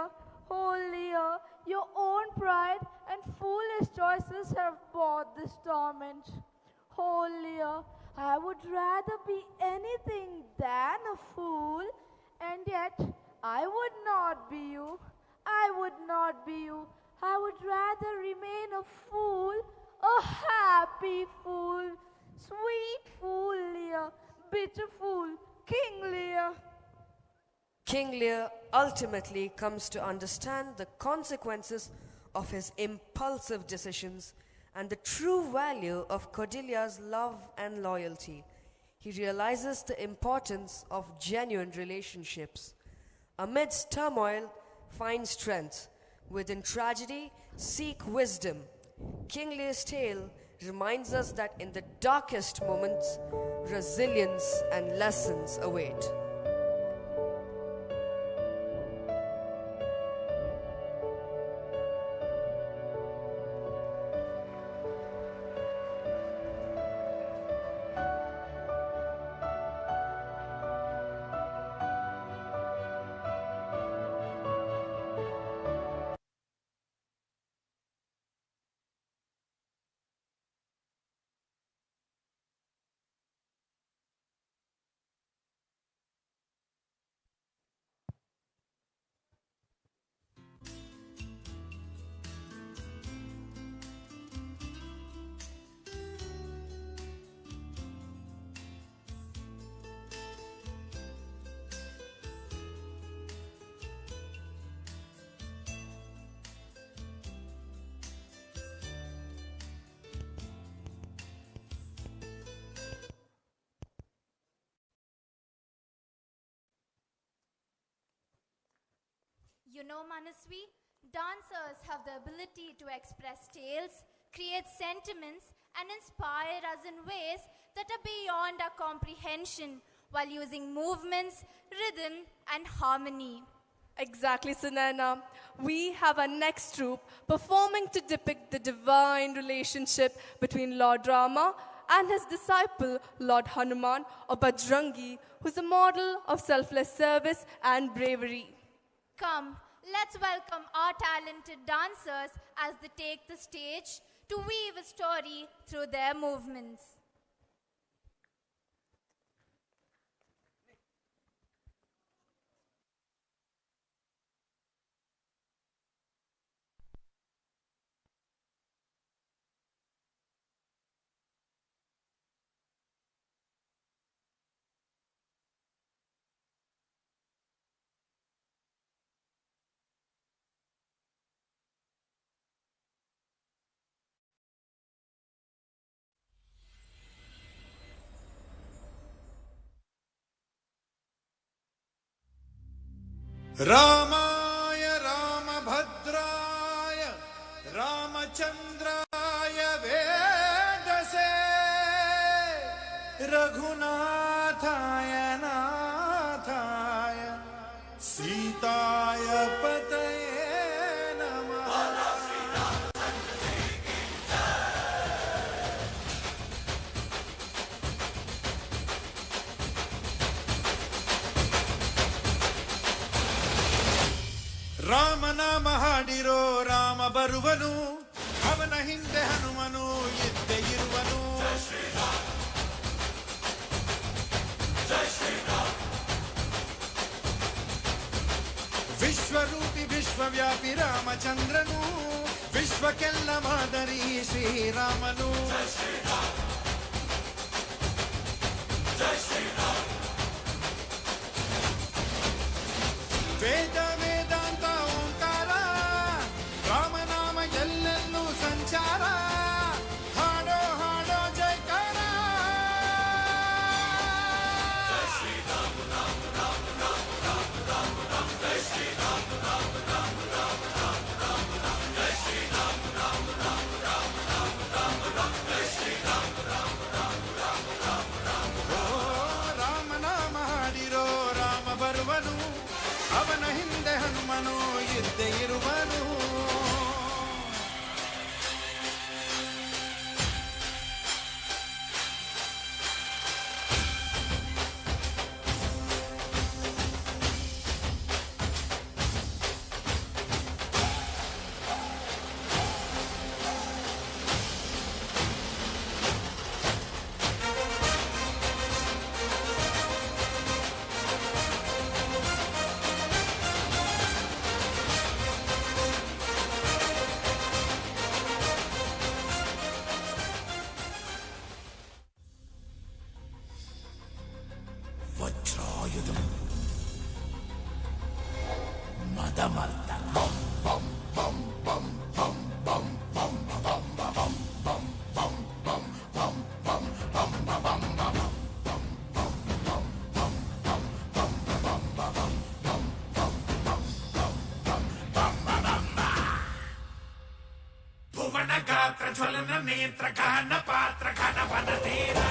Oh, Lear, your own pride and foolish choices have brought this torment. Oh, Lear, I would rather be anything than a fool, and yet I would not be you. I would not be you. I would rather remain a fool, a happy fool, sweet fool, Lear, bitter fool, King Lear. King Lear ultimately comes to understand the consequences of his impulsive decisions and the true value of Cordelia's love and loyalty. He realizes the importance of genuine relationships. Amidst turmoil, find strength. Within tragedy, seek wisdom. King Lear's tale reminds us that in the darkest moments, resilience and lessons await. You know, Manasvi, dancers have the ability to express tales, create sentiments, and inspire us in ways that are beyond our comprehension while using movements, rhythm, and harmony. Exactly, Sunaina. We have our next troupe performing to depict the divine relationship between Lord Rama and his disciple, Lord Hanuman, or Bajrangi, who's a model of selfless service and bravery. Come, let's welcome our talented dancers as they take the stage to weave a story through their movements. रामाय रामभद्राय रामचन्द्राय वेदसे रघुनाथाय नाथाय सीताय पतये नमः। ರಾಮ ನಾಮ ಹಾಡಿರೋ ರಾಮ ಬರುವನು, ಅವನ ಹಿಂದೆ ಹನುಮನು ಇದ್ದೇ ಇರುವನು. ವಿಶ್ವರೂಪಿ ವಿಶ್ವವ್ಯಾಪಿ ರಾಮಚಂದ್ರನು, ವಿಶ್ವಕ್ಕೆಲ್ಲ ಮಾದರಿ ಶ್ರೀರಾಮನು. ವೇದ ವೇದಾಂತ ಓಂಕಾರ ರಾಮನಾಮ ಎಲ್ಲೆಲ್ಲೂ ಸಂಚಾರ ಹಾಡೋ ಹಾಡೋ ಜೈಕಾರ ರಾಮನಾಮ ಹಾಡಿರೋ ರಾಮ ಬರುವನು ಅವನ ಹಿಂದೆ ಹನುಮನು ಇದ್ದೇ ಇರುವನು వజ్రాయుధం మదమర్దం బం బం బం బం బం బం బం బం బం బం బం బం బం బం బం బం బం భువన గాత్ర జ్వలన నేత్ర గహన పాత్ర ఘన వన తీరా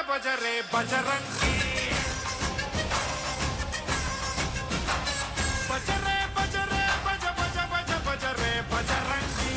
బజరే Bajrangi బజరే బజరే బజ బజ బజ బజరే Bajrangi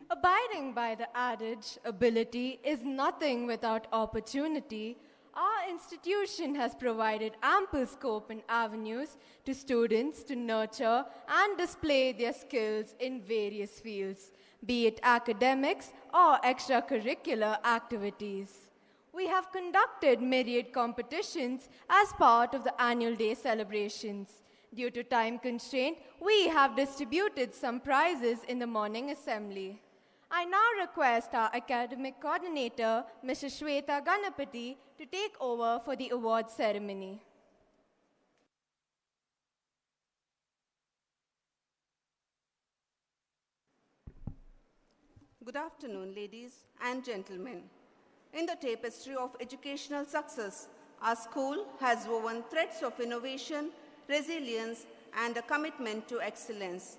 Abiding by the adage, ability is nothing without opportunity, our institution has provided ample scope and avenues to students to nurture and display their skills in various fields, be it academics or extracurricular activities. We have conducted myriad competitions as part of the annual day celebrations. Due to time constraint, we have distributed some prizes in the morning assembly. I now request our academic coordinator, Mrs. Shweta Ganapati, to take over for the award ceremony. Good afternoon, ladies and gentlemen. In the tapestry of educational success, our school has woven threads of innovation, resilience, and a commitment to excellence.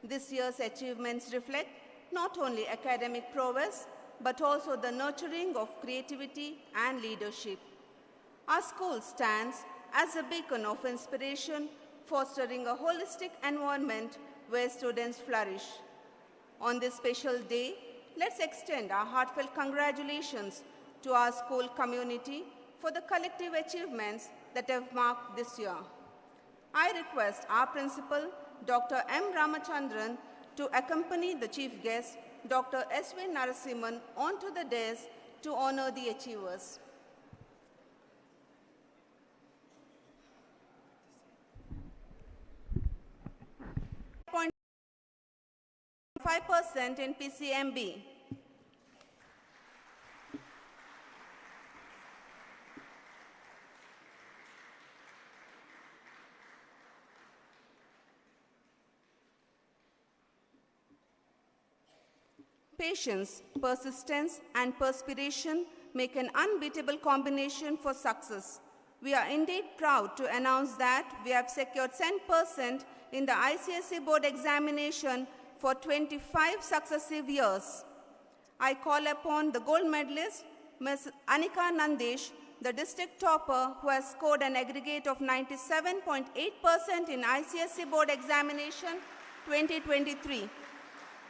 This year's achievements reflect not only academic prowess, but also the nurturing of creativity and leadership. Our school stands as a beacon of inspiration, fostering a holistic environment where students flourish. On this special day, let's extend our heartfelt congratulations to our school community for the collective achievements that have marked this year. I request our principal, Dr. M. Ramachandran, to accompany the chief guest, Dr. S. V. Narasimhan, onto the dais to honor the achievers. .5% in PCMB. Patience, persistence, and perspiration make an unbeatable combination for success. We are indeed proud to announce that we have secured 10% in the ICSE board examination for 25 successive years. I call upon the gold medalist, Ms. Anika Nandesh, the district topper who has scored an aggregate of 97.8% in ICSE board examination 2023.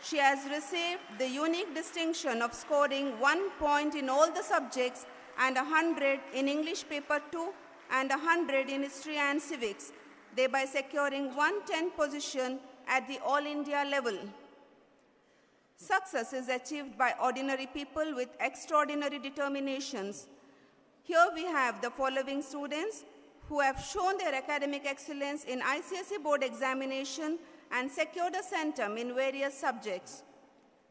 She has received the unique distinction of scoring 1 point in all the subjects and 100 in English paper 2 and 100 in history and civics, thereby securing 110th position at the All India level. Success is achieved by ordinary people with extraordinary determinations. Here we have the following students who have shown their academic excellence in ICSE board examination and secured a centum in various subjects.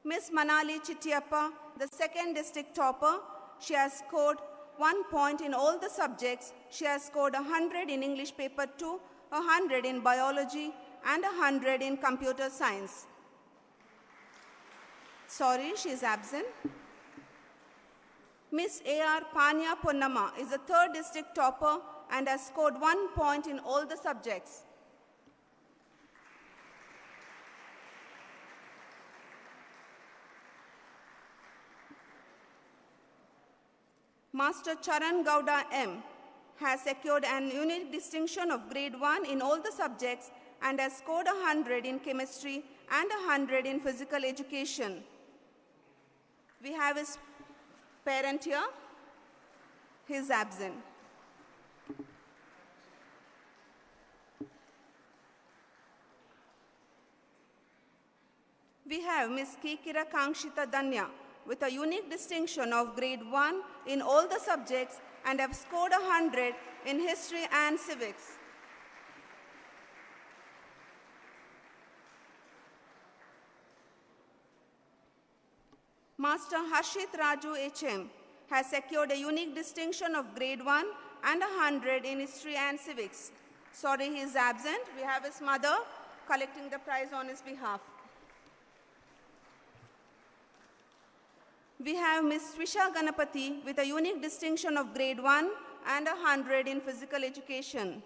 Ms. Manali Chittiappa, the second district topper, she has scored 1 point in all the subjects. She has scored 100 in English paper 2, 100 in biology, and 100 in computer science. Sorry, she is absent. Ms. A.R. Panya Ponnama is the third district topper and has scored 1 point in all the subjects. Master Charan Gowda M. has secured an unique distinction of grade 1 in all the subjects and has scored 100 in chemistry and 100 in physical education. We have his parent here. He is absent. We have Ms. Kikira Kangshita Danya with a unique distinction of grade 1 in all the subjects and have scored 100 in history and civics. Master Harshit Raju HM has secured a unique distinction of grade 1 and 100 in history and civics. Sorry, he is absent. We have his mother collecting the prize on his behalf. We have Ms. Trisha Ganapati with a unique distinction of grade 1 and 100 in physical education.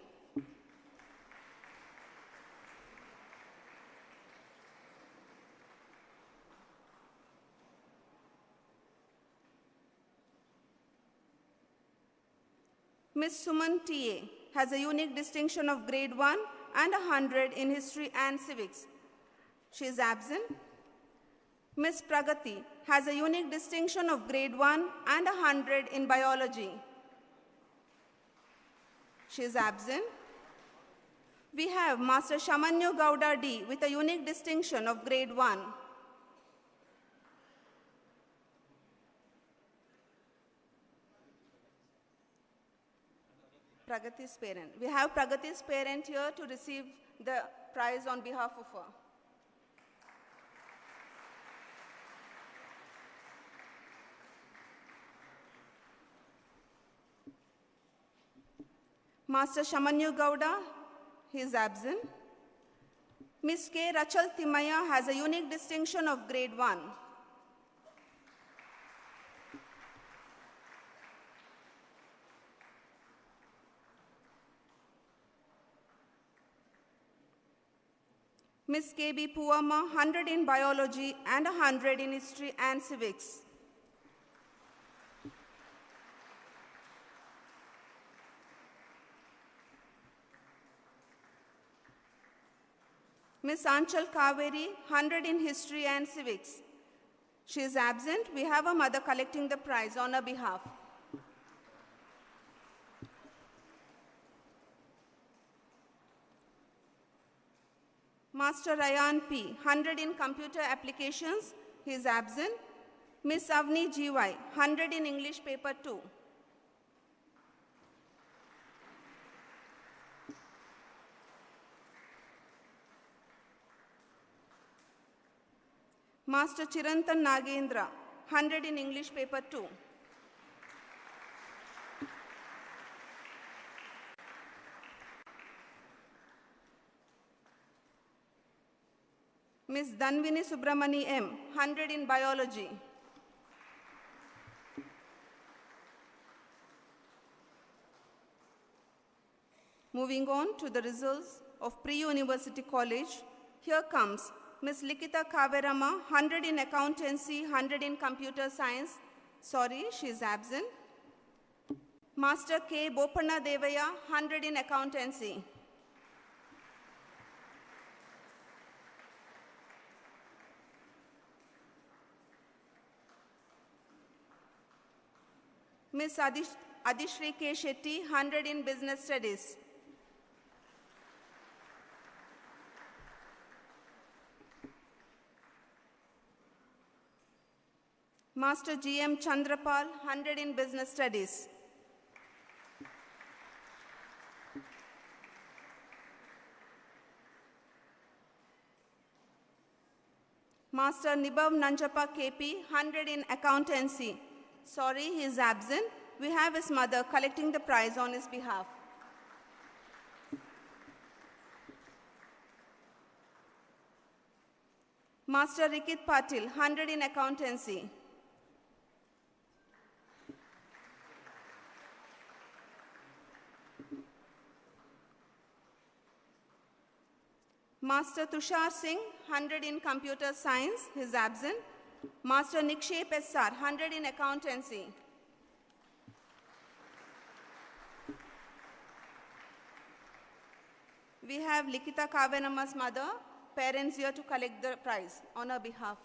Ms. Suman T.A. has a unique distinction of grade 1 and 100 in history and civics. She is absent. Ms. Pragati has a unique distinction of grade 1 and 100 in biology. She is absent. We have Master Shamanyu Gowda D with a unique distinction of grade 1. Pragati's parent. We have Pragati's parent here to receive the prize on behalf of her. Master Shamanyu Gowda, he is absent. Ms. K. Rachal Timaya has a unique distinction of grade 1. Ms. K.B. Puama, 100 in biology and 100 in history and civics. Ms. Anchal Kaveri, 100 in history and civics. She is absent. We have a mother collecting the prize on her behalf. Master Ryan P., 100 in computer applications, he is absent. Miss Avni GY, 100 in English paper 2. Master Chirantan Nagendra, 100 in English paper 2. Miss Danvini Subramani M., 100 in biology. Moving on to the results of pre-university college, here comes Miss Likita Kaverama, 100 in accountancy, 100 in computer science. Sorry, she is absent. Master K. Bopanna Devaya, 100 in accountancy. Miss Adishri K. Shetty, 100 in business studies. Master G.M. Chandrapal, 100 in business studies. Master Nibhav Nanjapa KP, 100 in accountancy. Sorry, he is absent. We have his mother collecting the prize on his behalf. Master Rikit Patil, 100 in accountancy. Master Tushar Singh, 100 in computer science, he is absent. Master Nikshep SR, 100 in accountancy. We have Likita Kavenama's mother, parents here to collect the prize on her behalf.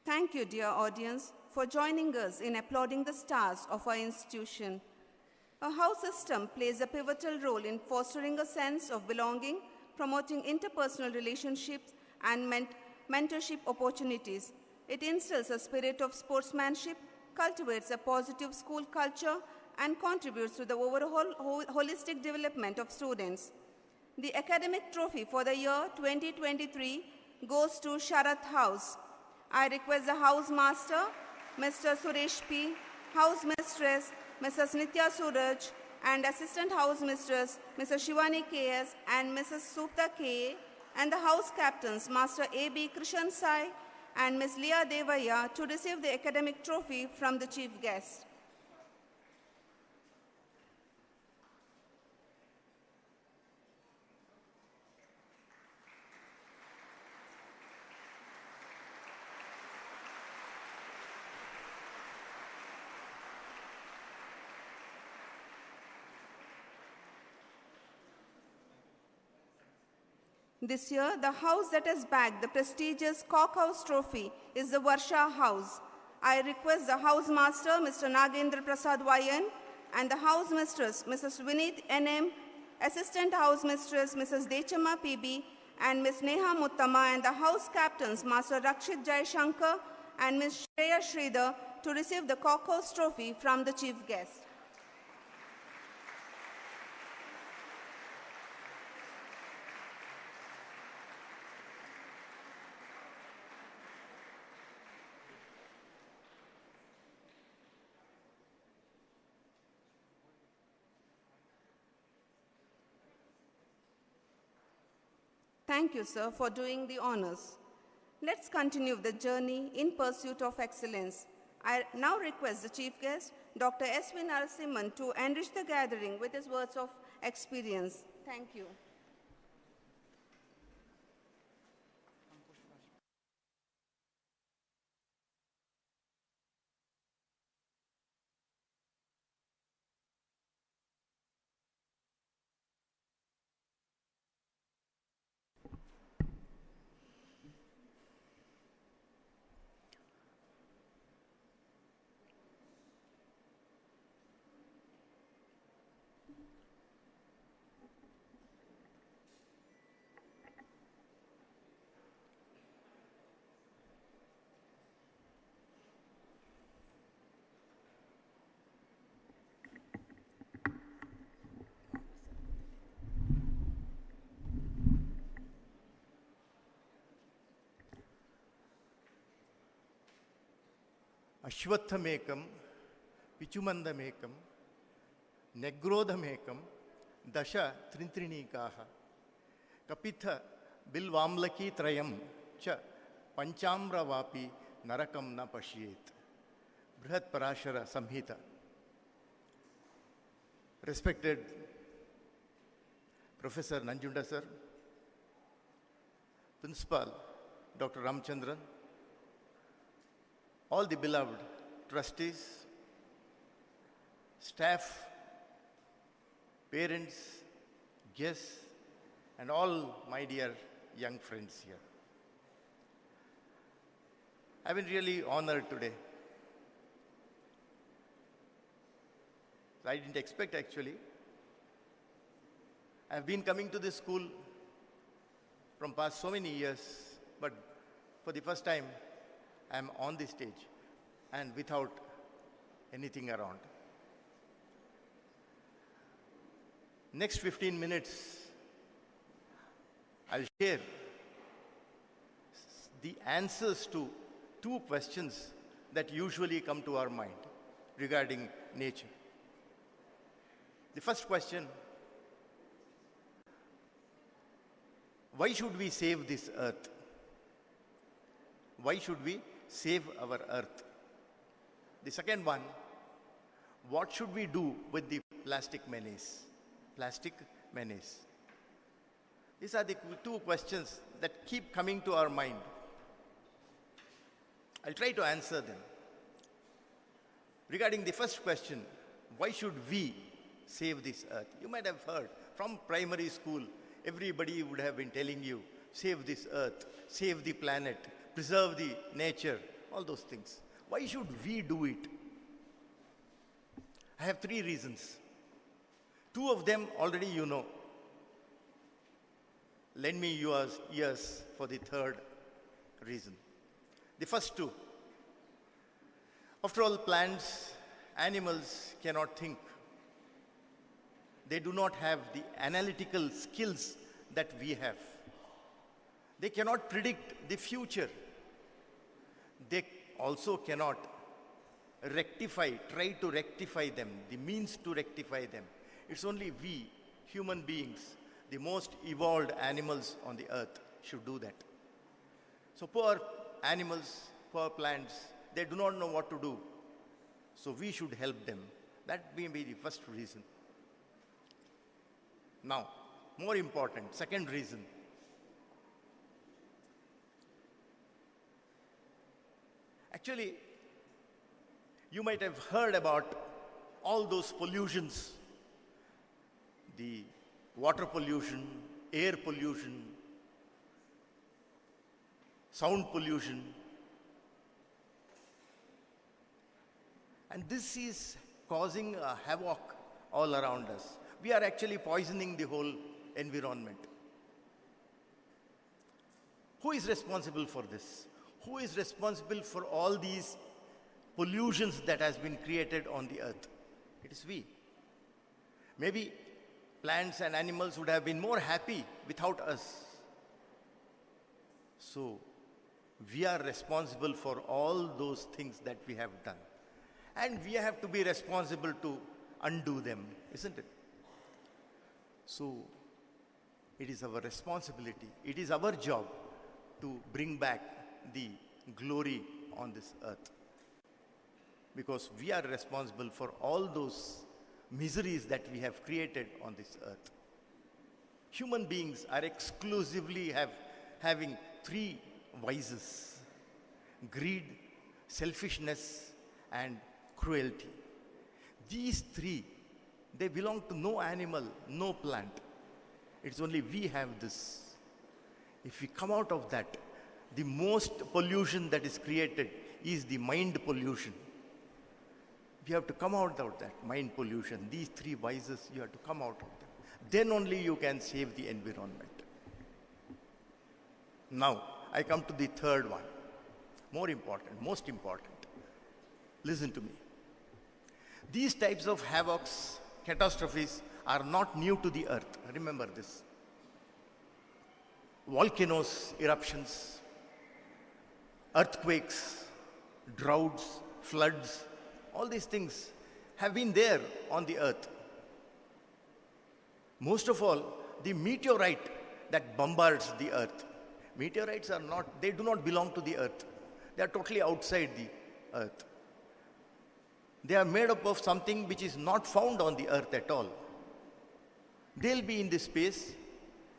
Thank you, dear audience, for joining us in applauding the stars of our institution. A house system plays a pivotal role in fostering a sense of belonging, promoting interpersonal relationships, and mentorship opportunities. It instills a spirit of sportsmanship, cultivates a positive school culture, and contributes to the overall holistic development of students. The academic trophy for the year 2023 goes to Sharath House. I request the House Master, Mr. Suresh P., House Mistress, Mrs. Nitya Suraj, and Assistant House Mistress, Mrs. Shivani K.S. and Mrs. Supta K.A., and the House Captains, Master A.B. Krishan Sai and Ms. Leah Devaya, to receive the academic trophy from the Chief Guest. This year, the house that has bagged the prestigious Cock House Trophy is the Varsha House. I request the House Master, Mr. Nagendra Prasad YN, and the House Mistress, Mrs. Vineet NM, Assistant House Mistress, Mrs. Dechama PB, and Ms. Neha Muttama, and the House Captains, Master Rakshit Jai Shankar and Ms. Shreya Sridhar, to receive the Cock House Trophy from the Chief Guest. Thank you, sir, for doing the honors. Let's continue the journey in pursuit of excellence. I now request the Chief Guest, Dr. S.V. Narasimhan, to enrich the gathering with his words of experience. Thank you. Ashwathamekam, Pichumandamekam, Negrodhamekam, Dasha Trintrinikaha, Kapitha Bilvamlaki Trayam, Cha Panchamravapi Narakam na Pashyet. Brihat Parashara Samhita. Respected Professor Nanjunda sir, Principal Dr. Ramchandran, all the beloved trustees, staff, parents, guests, and all my dear young friends here. I've been really honored today. I didn't expect actually. I've been coming to this school from past so many years, but for the first time, I'm on the stage and without anything around. Next 15 minutes, I'll share the answers to two questions that usually come to our mind regarding nature. The first question, why should we save this earth? Why should we save our earth? The second one, what should we do with the plastic menace? Plastic menace. These are the two questions that keep coming to our mind. I'll try to answer them. Regarding the first question, why should we save this earth? You might have heard from primary school, everybody would have been telling you, save this earth, save the planet, preserve the nature, all those things. Why should we do it? I have three reasons. Two of them already you know. Lend me your ears for the third reason. The first two. After all, plants, animals cannot think. They do not have the analytical skills that we have. They cannot predict the future. They also cannot try to rectify them, the means to rectify them. It's only we, human beings, the most evolved animals on the earth, should do that. So poor animals, poor plants, they do not know what to do. So we should help them. That may be the first reason. Now, more important, second reason. Actually, you might have heard about all those pollutions, the water pollution, air pollution, sound pollution. And this is causing a havoc all around us. We are actually poisoning the whole environment. Who is responsible for this? Who is responsible for all these pollutions that has been created on the earth? It is we. Maybe plants and animals would have been more happy without us. So, we are responsible for all those things that we have done. And we have to be responsible to undo them, isn't it? So, it is our responsibility, it is our job to bring back the glory on this earth. Because we are responsible for all those miseries that we have created on this earth. Human beings are exclusively having three vices: greed, selfishness, and cruelty. These three, they belong to no animal, no plant. It's only we have this. If we come out of that, the most pollution that is created is the mind pollution. We have to come out of that mind pollution. These three vices, you have to come out of them. Then only you can save the environment. Now, I come to the third one. More important, most important. Listen to me. These types of havocs, catastrophes, are not new to the earth. Remember this. Volcanoes, eruptions, earthquakes, droughts, floods, all these things have been there on the earth. Most of all, the meteorite that bombards the earth. Meteorites are not, they do not belong to the earth. They are totally outside the earth. They are made up of something which is not found on the earth at all. They'll be in this space.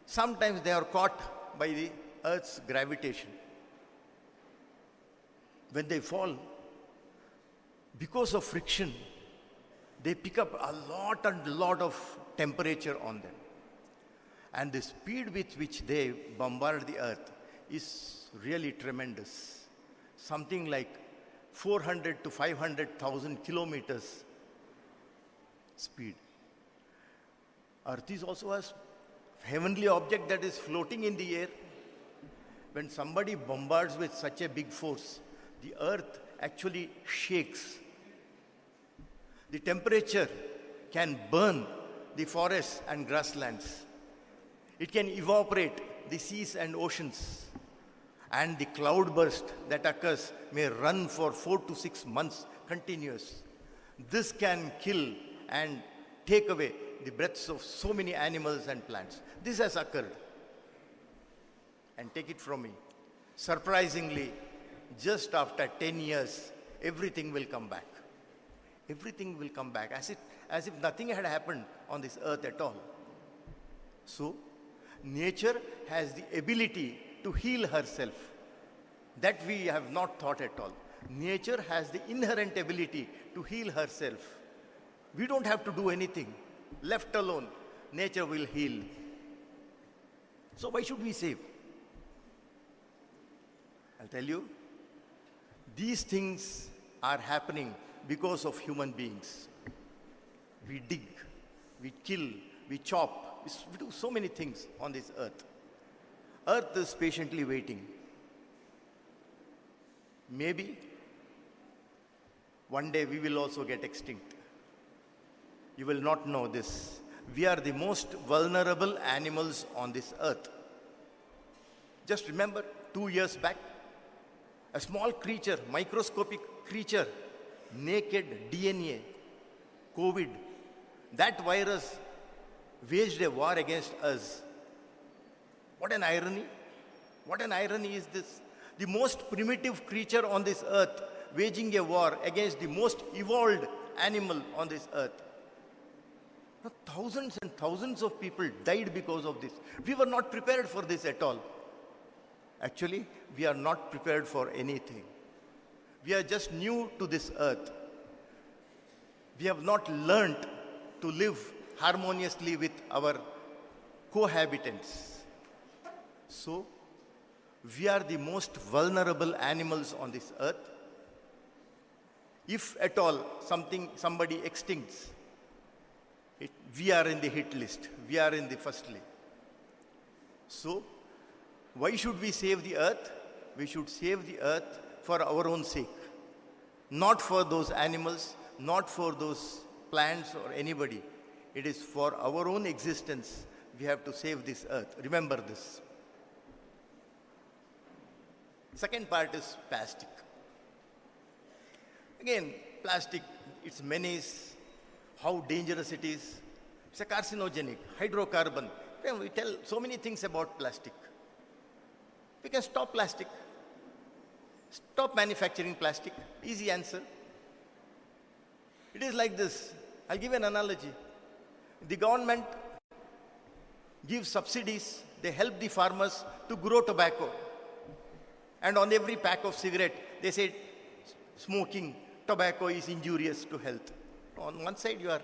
Sometimes they are caught by the earth's gravitation. When they fall, because of friction, they pick up a lot of temperature on them. And the speed with which they bombard the earth is really tremendous. Something like 400 to 500,000 kilometers speed. Earth is also a heavenly object that is floating in the air. When somebody bombards with such a big force, the earth actually shakes. The temperature can burn the forests and grasslands. It can evaporate the seas and oceans. And the cloudburst that occurs may run for 4 to 6 months continuous. This can kill and take away the breaths of so many animals and plants. This has occurred. And take it from me, surprisingly, just after 10 years, everything will come back. Everything will come back as if nothing had happened on this earth at all. So, nature has the ability to heal herself. That we have not thought at all. Nature has the inherent ability to heal herself. We don't have to do anything. Left alone, nature will heal. So why should we save? I'll tell you, these things are happening because of human beings. We dig, we kill, we chop, we do so many things on this earth. Earth is patiently waiting. Maybe one day we will also get extinct. You will not know this. We are the most vulnerable animals on this earth. Just remember, 2 years back, a small creature, microscopic creature, naked DNA, COVID, that virus waged a war against us. What an irony. What an irony is this? The most primitive creature on this earth waging a war against the most evolved animal on this earth. Now, thousands and thousands of people died because of this. We were not prepared for this at all. Actually, we are not prepared for anything. We are just new to this earth. We have not learnt to live harmoniously with our cohabitants. So, we are the most vulnerable animals on this earth. If at all somebody extincts, we are in the hit list. We are in the first list. So, why should we save the earth? We should save the earth for our own sake. Not for those animals, not for those plants or anybody. It is for our own existence. We have to save this earth. Remember this. Second part is plastic. Again, plastic, its menace, how dangerous it is. It's a carcinogenic, hydrocarbon. We tell so many things about plastic. We can stop plastic. Stop manufacturing plastic. Easy answer. It is like this. I'll give an analogy. The government gives subsidies. They help the farmers to grow tobacco. And on every pack of cigarette, they say smoking tobacco is injurious to health. On one side you are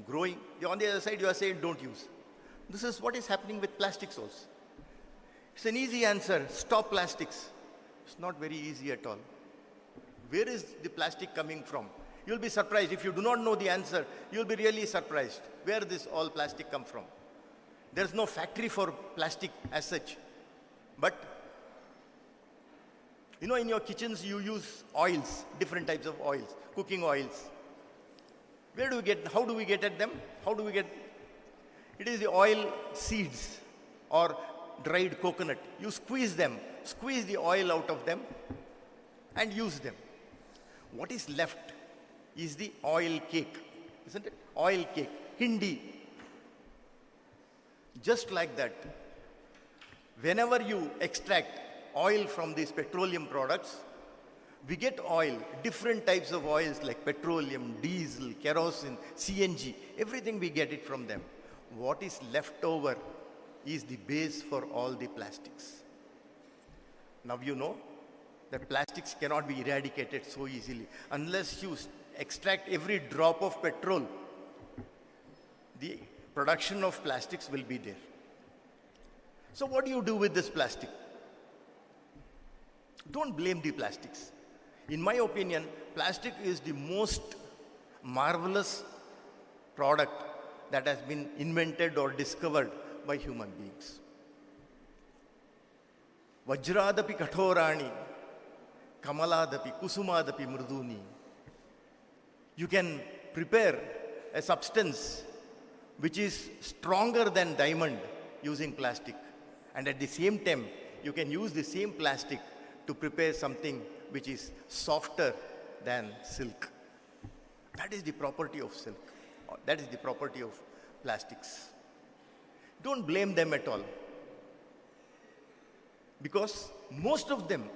growing, on the other side you are saying don't use. This is what is happening with plastics also. It's an easy answer, stop plastics. It's not very easy at all. Where is the plastic coming from? You'll be surprised. If you do not know the answer, you'll be really surprised where this all plastic come from. There's no factory for plastic as such. But you know, in your kitchens, you use oils, different types of oils, cooking oils. Where do we get, how do we get at them? How do we get? It is the oil seeds or dried coconut. You squeeze them, squeeze the oil out of them and use them. What is left is the oil cake, isn't it? Oil cake, hindi. Just like that, whenever you extract oil from these petroleum products, we get oil, different types of oils like petroleum, diesel, kerosene, CNG, everything we get it from them. What is left over is the base for all the plastics. Now you know that plastics cannot be eradicated so easily. Unless you extract every drop of petrol, the production of plastics will be there. So what do you do with this plastic? Don't blame the plastics. In my opinion, plastic is the most marvelous product that has been invented or discovered by human beings. Vajradapi kathorani, kamaladapi, kusumadapi murduni. You can prepare a substance which is stronger than diamond using plastic. And at the same time, you can use the same plastic to prepare something which is softer than silk. That is the property of silk. That is the property of plastics. Don't blame them at all. Because most of them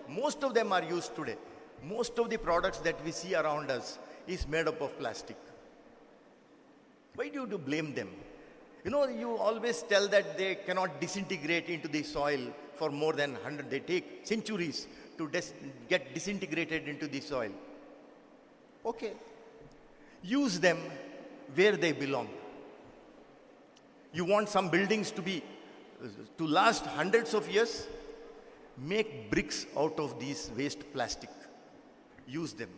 are used today. Most of the products that we see around us is made up of plastic. Why do you blame them? You know, you always tell that they cannot disintegrate into the soil for more than 100. They take centuries to get disintegrated into the soil. Okay. Use them where they belong. You want some buildings to last hundreds of years? Make bricks out of these waste plastic. Use them.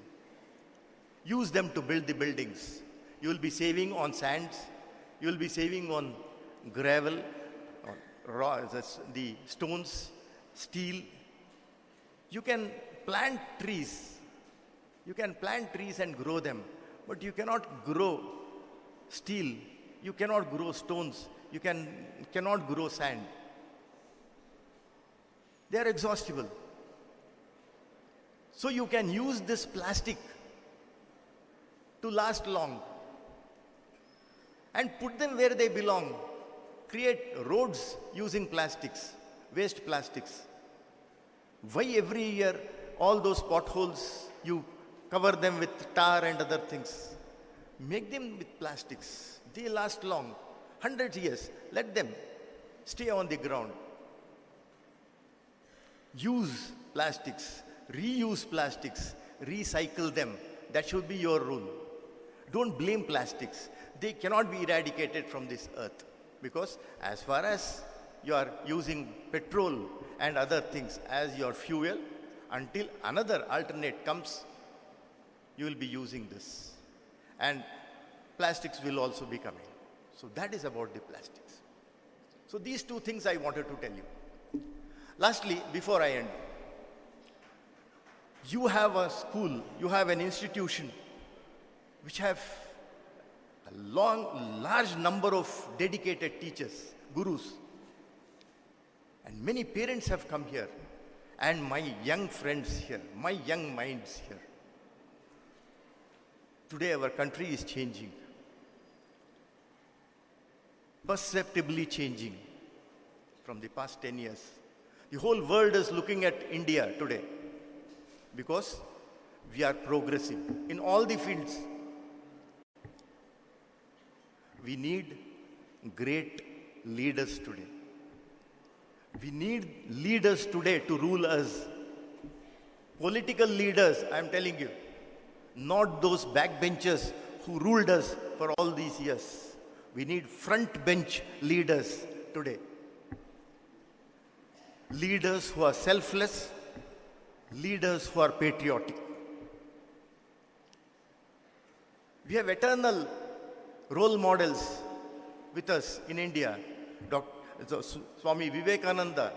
Use them to build the buildings. You will be saving on sands. You will be saving on gravel, on the stones, steel. You can plant trees. You can plant trees and grow them. But you cannot grow steel. You cannot grow stones. You cannot grow sand. They are exhaustible. So you can use this plastic to last long and put them where they belong. Create roads using plastics, waste plastics. Why every year all those potholes, you cover them with tar and other things? Make them with plastics. They last long, hundreds of years. Let them stay on the ground. Use plastics, reuse plastics, recycle them. That should be your rule. Don't blame plastics. They cannot be eradicated from this earth. Because as far as you are using petrol and other things as your fuel, until another alternate comes, you will be using this. And plastics will also be coming. So that is about the plastics. So these two things I wanted to tell you. Lastly, before I end, you have a school, you have an institution which have a large number of dedicated teachers, gurus. And many parents have come here. And my young friends here, my young minds here. Today our country is changing. Perceptibly changing from the past 10 years. The whole world is looking at India today because we are progressive in all the fields. We need great leaders today. We need leaders today to rule us. Political leaders, I am telling you, not those backbenchers who ruled us for all these years. We need front bench leaders today. Leaders who are selfless, leaders who are patriotic. We have eternal role models with us in India. Dr. Swami Vivekananda,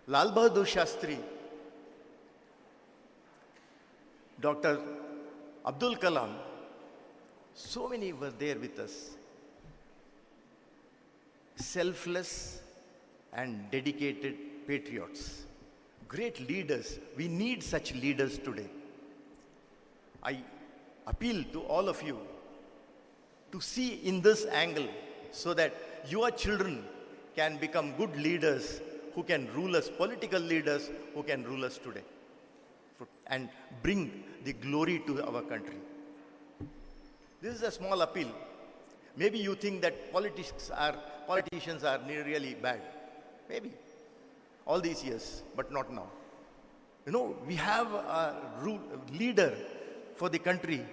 Lal Bahadur Shastri, Dr. Abdul Kalam. So many were there with us. Selfless and dedicated patriots. Great leaders. We need such leaders today. I appeal to all of you to see in this angle so that your children can become good leaders who can rule us, political leaders who can rule us today and bring the glory to our country. This is a small appeal. Maybe you think that politicians are really bad. Maybe. All these years, but not now. You know, we have a leader for the country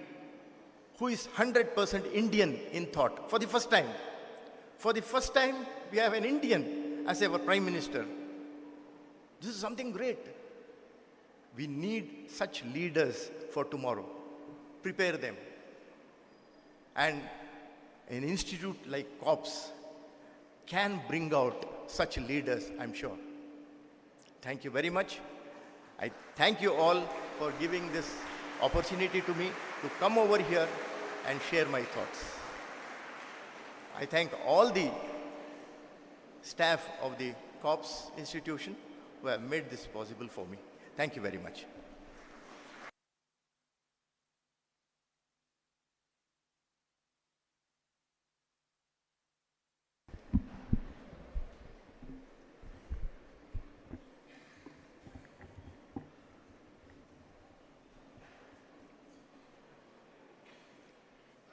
who is 100% Indian in thought for the first time. For the first time, we have an Indian as our Prime Minister. This is something great. We need such leaders for tomorrow. Prepare them. And an institute like COPS can bring out such leaders, I'm sure. Thank you very much. I thank you all for giving this opportunity to me to come over here and share my thoughts. I thank all the staff of the COPS institution who have made this possible for me. Thank you very much.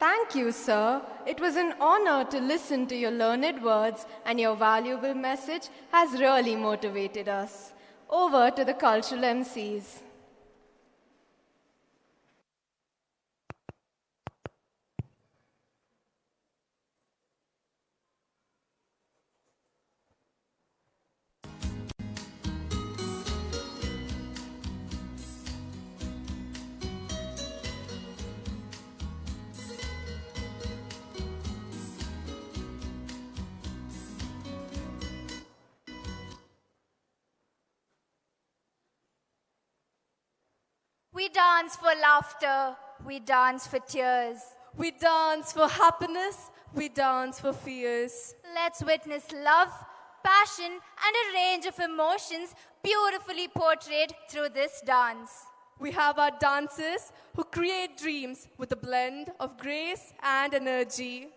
Thank you, sir. It was an honor to listen to your learned words, and your valuable message has really motivated us. Over to the cultural MCs. We dance for laughter, we dance for tears. We dance for happiness, we dance for fears. Let's witness love, passion, and a range of emotions beautifully portrayed through this dance. We have our dancers who create dreams with a blend of grace and energy.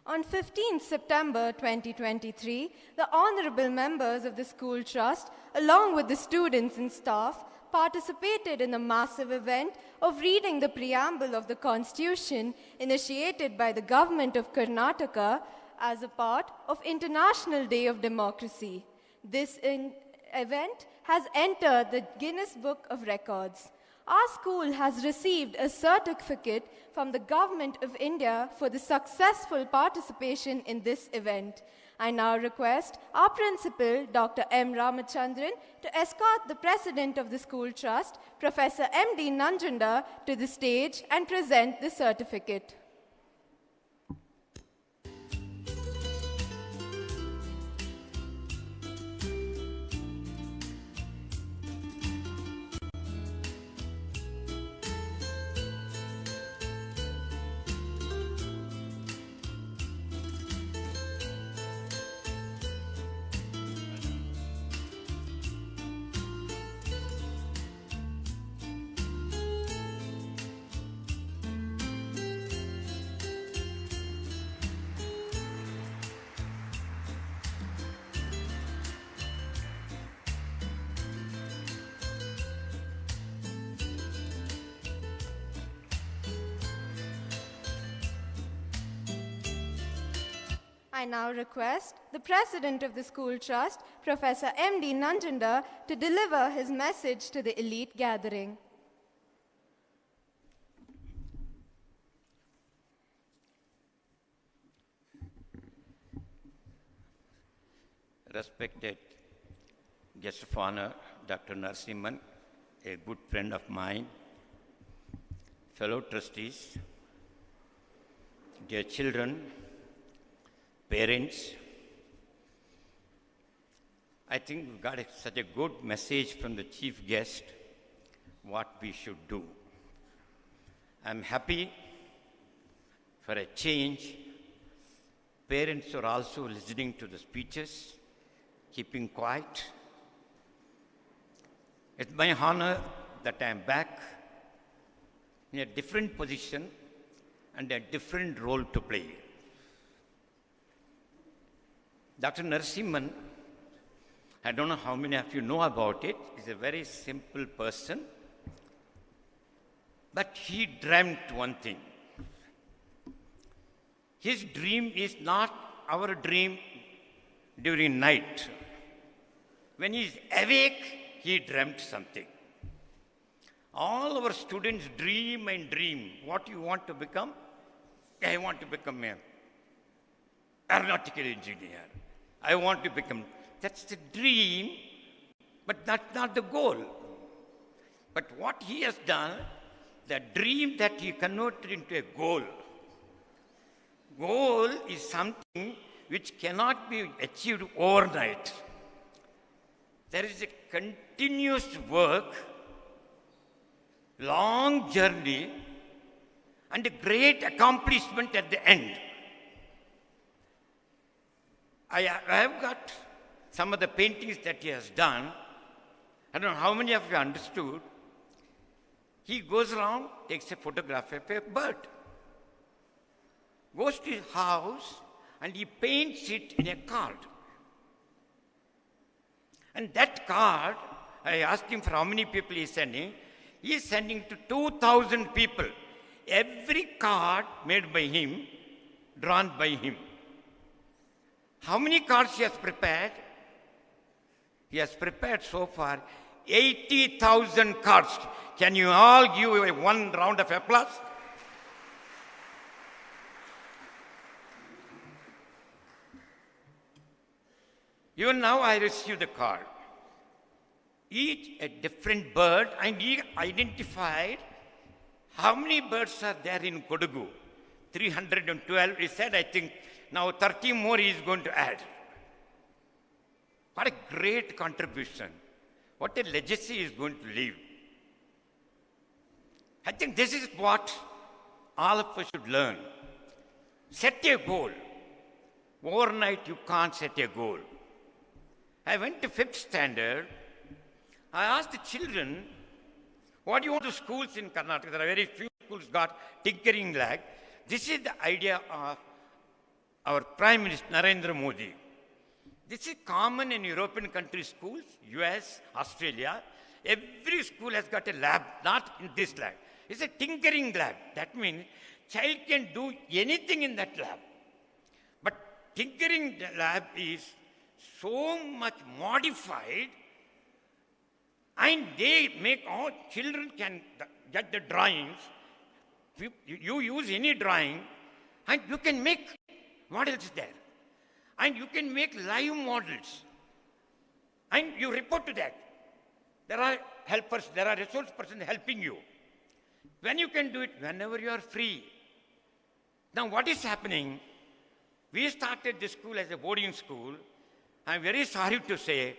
On 15 September 2023, the honorable members of the school trust, along with the students and staff, participated in a massive event of reading the preamble of the Constitution initiated by the government of Karnataka as a part of International Day of Democracy. This event has entered the Guinness Book of Records. Our school has received a certificate from the Government of India for the successful participation in this event. I now request our principal, Dr. M. Ramachandran, to escort the president of the school trust, Professor M.D. Nanjunda, to the stage and present the certificate. I now request the president of the school trust, Professor M.D. Nanjunda, to deliver his message to the elite gathering. Respected guest of honor, Dr. Narasimhan, a good friend of mine, fellow trustees, dear children, parents, I think we got such a good message from the chief guest, what we should do. I'm happy for a change. Parents are also listening to the speeches, keeping quiet. It's my honor that I'm back in a different position and a different role to play. Dr. Narasimhan, I don't know how many of you know about it, he's a very simple person, but he dreamt one thing. His dream is not our dream during night. When he is awake, he dreamt something. All our students dream and dream. What you want to become? I want to become an aeronautical engineer. I want to become, that's the dream, but that's not the goal. But what he has done, the dream that he converted into a goal. Goal is something which cannot be achieved overnight. There is a continuous work, long journey, and a great accomplishment at the end. I have got some of the paintings that he has done. I don't know how many of you understood. He goes around, takes a photograph of a bird, goes to his house, and he paints it in a card. And that card, I asked him for how many people he is sending. He is sending to 2,000 people. Every card made by him, drawn by him. How many cards he has prepared? He has prepared so far 80,000 cards. Can you all give one round of applause? Even now I received the card. Each a different bird, and he identified how many birds are there in Kodagu. 312, he said, I think now 30 more he is going to add. What a great contribution. What a legacy he is going to leave. I think this is what all of us should learn. Set a goal. Overnight you can't set a goal. I went to 5th standard. I asked the children, what do you want to schools in Karnataka? There are very few schools got tinkering lag. This is the idea of our Prime Minister Narendra Modi. This is common in European country schools, US, Australia. Every school has got a lab, not in this lab. It's a tinkering lab. That means child can do anything in that lab. But tinkering lab is so much modified, and they make all children can get the drawings. You use any drawing, and you can make models there. And you can make live models. And you report to that. There are helpers, there are resource persons helping you. When you can do it, whenever you are free. Now what is happening? We started this school as a boarding school. I'm very sorry to say,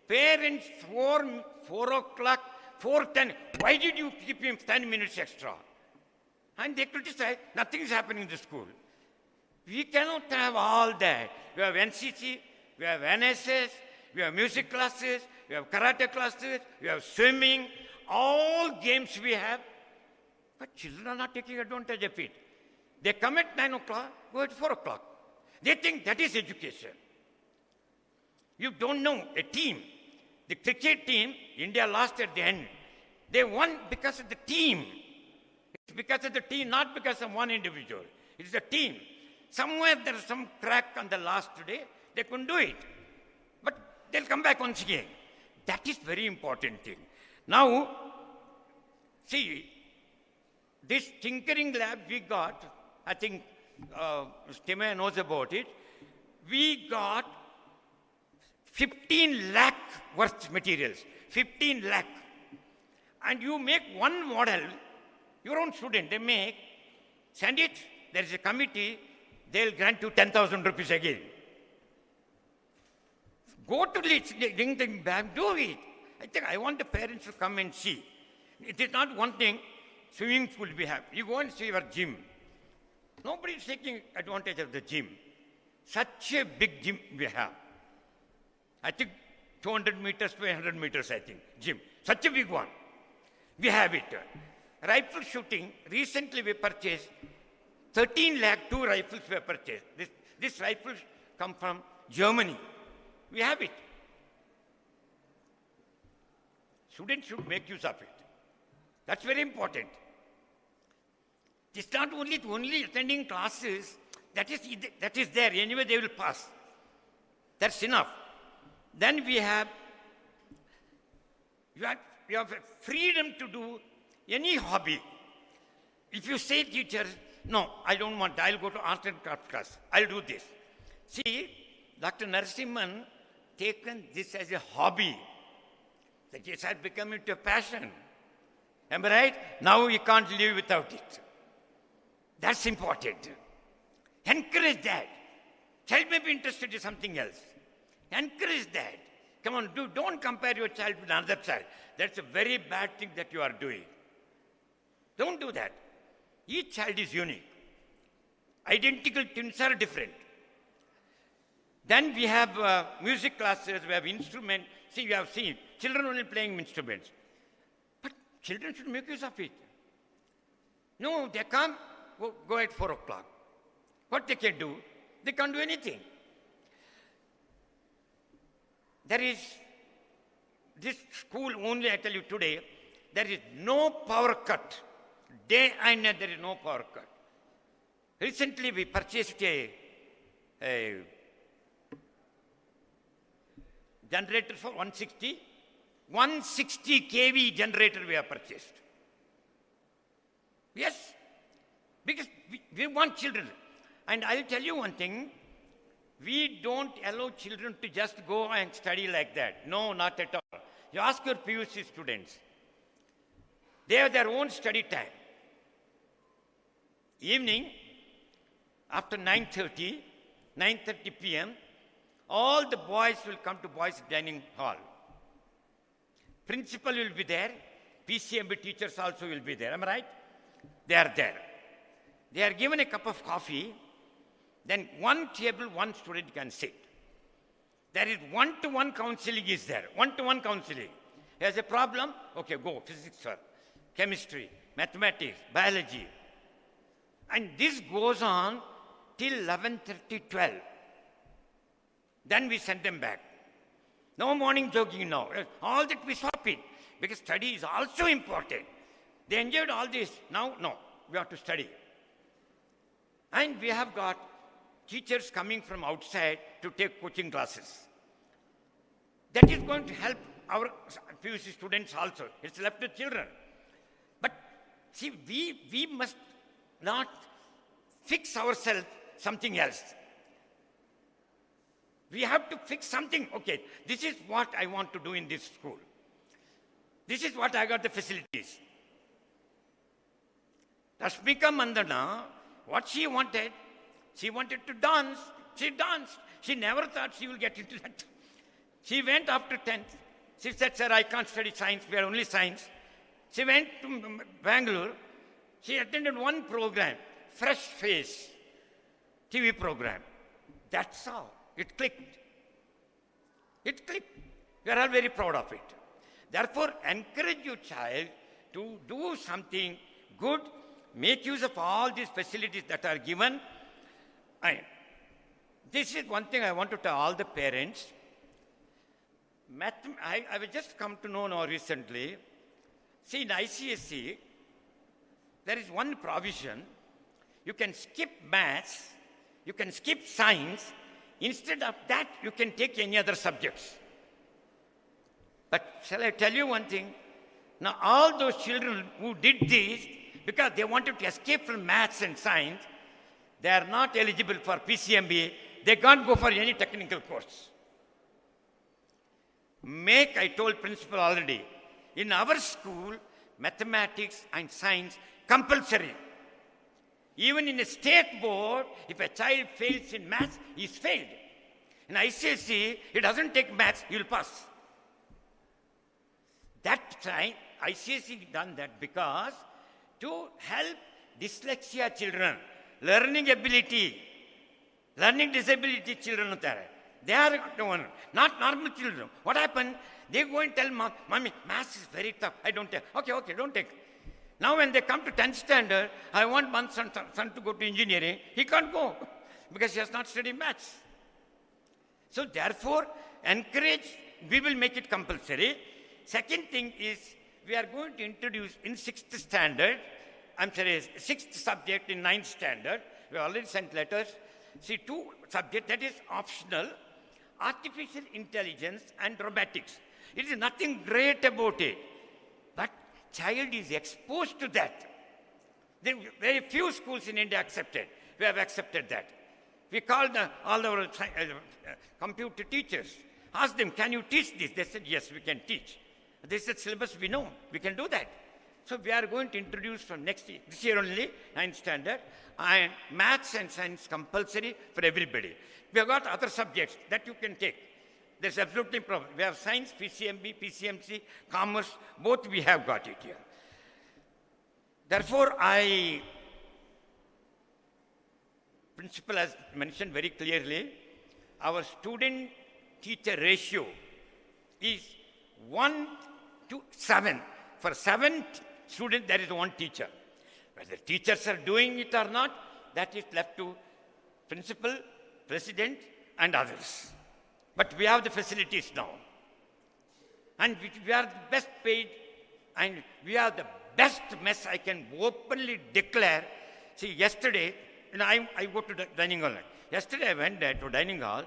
parents 4 o'clock, 4:10, why did you keep him 10 minutes extra? And they criticize, nothing is happening in the school. We cannot have all that. We have NCC, we have NSS, we have music classes, we have karate classes, we have swimming, all games we have. But children are not taking advantage of it. They come at 9 o'clock, go at 4 o'clock. They think that is education. You don't know a team. The cricket team, India lost at the end. They won because of the team. It's because of the team, not because of one individual. It's the team. Somewhere there is some crack on the last day, they couldn't do it. But they'll come back once again. That is very important thing. Now, see, this tinkering lab we got, I think Timaya knows about it, we got 15 lakh worth materials, 15 lakh. And you make one model, your own student, they make, send it, there is a committee, they'll grant you 10,000 rupees again. Go to the ring them back, do it. I think I want the parents to come and see. It is not one thing, swimming pool we have. You go and see our gym. Nobody is taking advantage of the gym. Such a big gym we have. I think 200 meters to 100 meters, I think, gym. Such a big one. We have it. Rifle shooting, recently we purchased 13 lakh, 2 rifles were purchased. This rifles come from Germany. We have it. Students should make use of it. That's very important. It's not only attending classes, that is there. Anyway, they will pass. That's enough. Then you have freedom to do any hobby. If you say, teacher, no, I don't want, I'll go to art and craft class. I'll do this. See, Dr. Narasimhan taken this as a hobby. That it has become into a passion. Am I right? Now you can't live without it. That's important. Encourage that. Child may be interested in something else. Encourage that. Come on, don't compare your child with another child. That's a very bad thing that you are doing. Don't do that. Each child is unique. Identical twins are different. Then we have music classes, we have instruments. See, you have seen children only playing instruments. But children should make use of it. No, they come, go at 4 o'clock. What they can do? They can't do anything. There is, this school only, I tell you today, there is no power cut. Day and night there is no power cut. Recently we purchased a generator for 160 kV generator we have purchased. Yes, because we want children. And I'll tell you one thing, we don't allow children to just go and study like that. No, not at all. You ask your PUC students. They have their own study time. Evening, after 9:30 p.m., all the boys will come to boys' dining hall. Principal will be there. PCMB teachers also will be there. Am I right? They are there. They are given a cup of coffee. Then one table, one student can sit. There is one-to-one counseling is there. One-to-one counseling. He has a problem? Okay, go. Physics, sir. Chemistry, mathematics, biology. And this goes on till 11:30, 12. Then we send them back. No morning jogging now. All that we stop it, because study is also important. They enjoyed all this. Now, no, we have to study. And we have got teachers coming from outside to take coaching classes. That is going to help our PUC students also. It's left to children. But see, we must not fix ourselves something else. We have to fix something. Okay, this is what I want to do in this school. This is what I got the facilities. Rashmika Mandana, what she wanted to dance. She danced. She never thought she will get into that. She went after 10th. She said, sir, I can't study science. We are only science. She went to Bangalore. She attended one program, Fresh Face TV program. That's all. It clicked. It clicked. We are all very proud of it. Therefore, encourage your child to do something good, make use of all these facilities that are given. And this is one thing I want to tell all the parents. I have just come to know now recently. See, in ICSE, there is one provision. You can skip maths, you can skip science. Instead of that, you can take any other subjects. But shall I tell you one thing? Now, all those children who did this because they wanted to escape from maths and science, they are not eligible for PCMB. They can't go for any technical course. I told principal already, in our school, mathematics and science compulsory. Even in a state board, if a child fails in maths, he is failed. In ICSE, he doesn't take maths, he will pass. That time, ICSE done that because to help dyslexia children, learning disability children, they are the one, not normal children. What happened? They go and tell mom, mommy, maths is very tough. I don't take. Okay, don't take. Now when they come to 10th standard, I want one son to go to engineering. He can't go because he has not studied maths. So therefore, encourage, we will make it compulsory. Second thing is, we are going to introduce in 6th standard, 6th subject in 9th standard. We already sent letters. See, 2 subjects that is optional, artificial intelligence and robotics. It is nothing great about it. But child is exposed to that. There are very few schools in India accepted. We have accepted that. We called all our computer teachers. Asked them, can you teach this? They said, yes, we can teach. They said, syllabus we know. We can do that. So we are going to introduce from next year, this year only, 9th standard, and maths and science compulsory for everybody. We have got other subjects that you can take. There's absolutely no problem. We have science, PCMB, PCMC, commerce, both we have got it here. Therefore, principal has mentioned very clearly, our student-teacher ratio is 1 to 7. For 7 students, there is 1 teacher. Whether teachers are doing it or not, that is left to principal, president, and others. But we have the facilities now. And we are the best paid, and we are the best mess I can openly declare. See, yesterday, I go to the dining hall. Yesterday I went there to dining hall.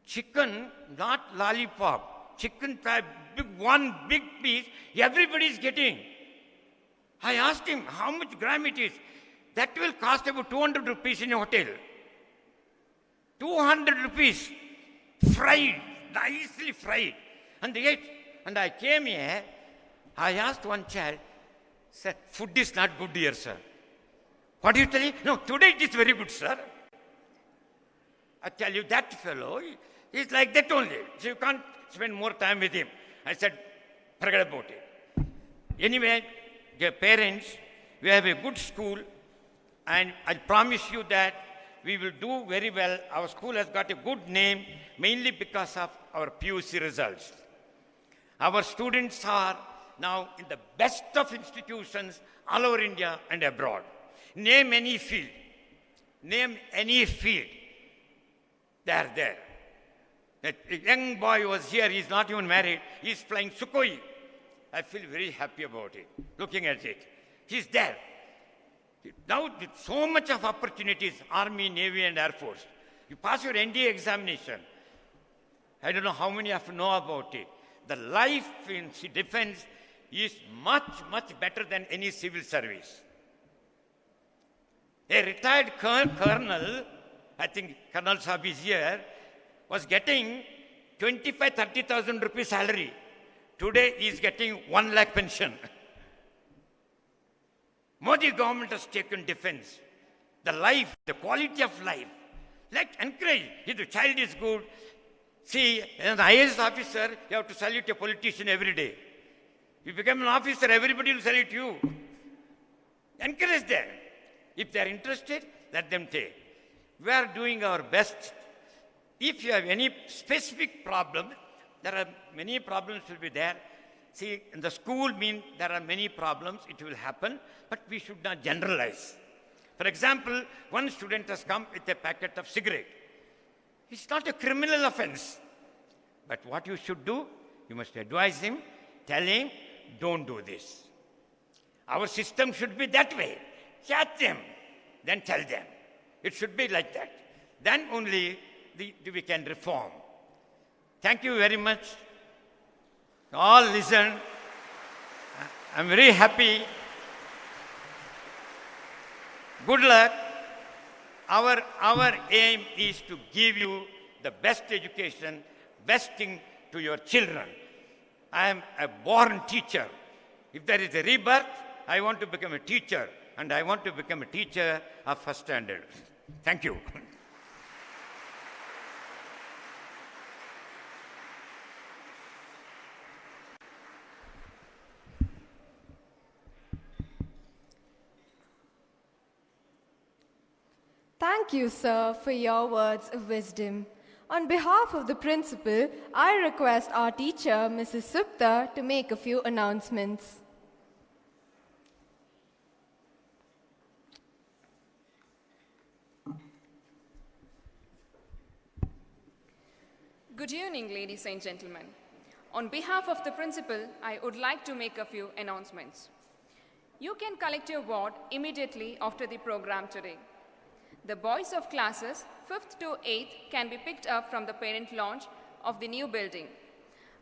Chicken, not lollipop. Chicken pie, one big piece, everybody is getting. I asked him how much gram it is. That will cost about 200 rupees in a hotel. 200 rupees. Fried, nicely fried. And they ate. And I came here, I asked one child, sir, food is not good here, sir. What do you tell him? No, today it is very good, sir. I tell you, that fellow, he's like that only. So you can't spend more time with him. I said, forget about it. Anyway, dear parents, we have a good school, and I promise you that we will do very well. Our school has got a good name, mainly because of our PUC results. Our students are now in the best of institutions all over India and abroad. Name any field. Name any field. They are there. That young boy was here, he's not even married, he's flying Sukhoi. I feel very happy about it, looking at it. He's there. Now, with so much of opportunities, Army, Navy, and Air Force. You pass your NDA examination. I don't know how many of you know about it. The life in defense is much, much better than any civil service. A retired colonel, I think Colonel Saab is here, was getting 25,000-30,000 rupees salary. Today he is getting 1 lakh pension. Modi government has taken defense. The life, the quality of life. Let encourage. If the child is good, see, as an IAS officer, you have to salute a politician every day. You become an officer, everybody will salute you. Encourage them. If they are interested, let them take. We are doing our best. If you have any specific problem, there are many problems will be there. See, in the school mean there are many problems, it will happen, but we should not generalize. For example, one student has come with a packet of cigarette. It's not a criminal offense. But what you should do, you must advise him, tell him, don't do this. Our system should be that way. Catch them, then tell them. It should be like that. Then only we can reform. Thank you very much. All listen. I'm very happy. Good luck. Our aim is to give you the best education, best thing to your children. I am a born teacher. If there is a rebirth, I want to become a teacher, and I want to become a teacher of first standard. Thank you. Thank you, sir, for your words of wisdom. On behalf of the principal, I request our teacher, Mrs. Supta, to make a few announcements. Good evening, ladies and gentlemen. On behalf of the principal, I would like to make a few announcements. You can collect your ward immediately after the program today. The boys of classes 5th to 8th can be picked up from the parent lounge of the new building,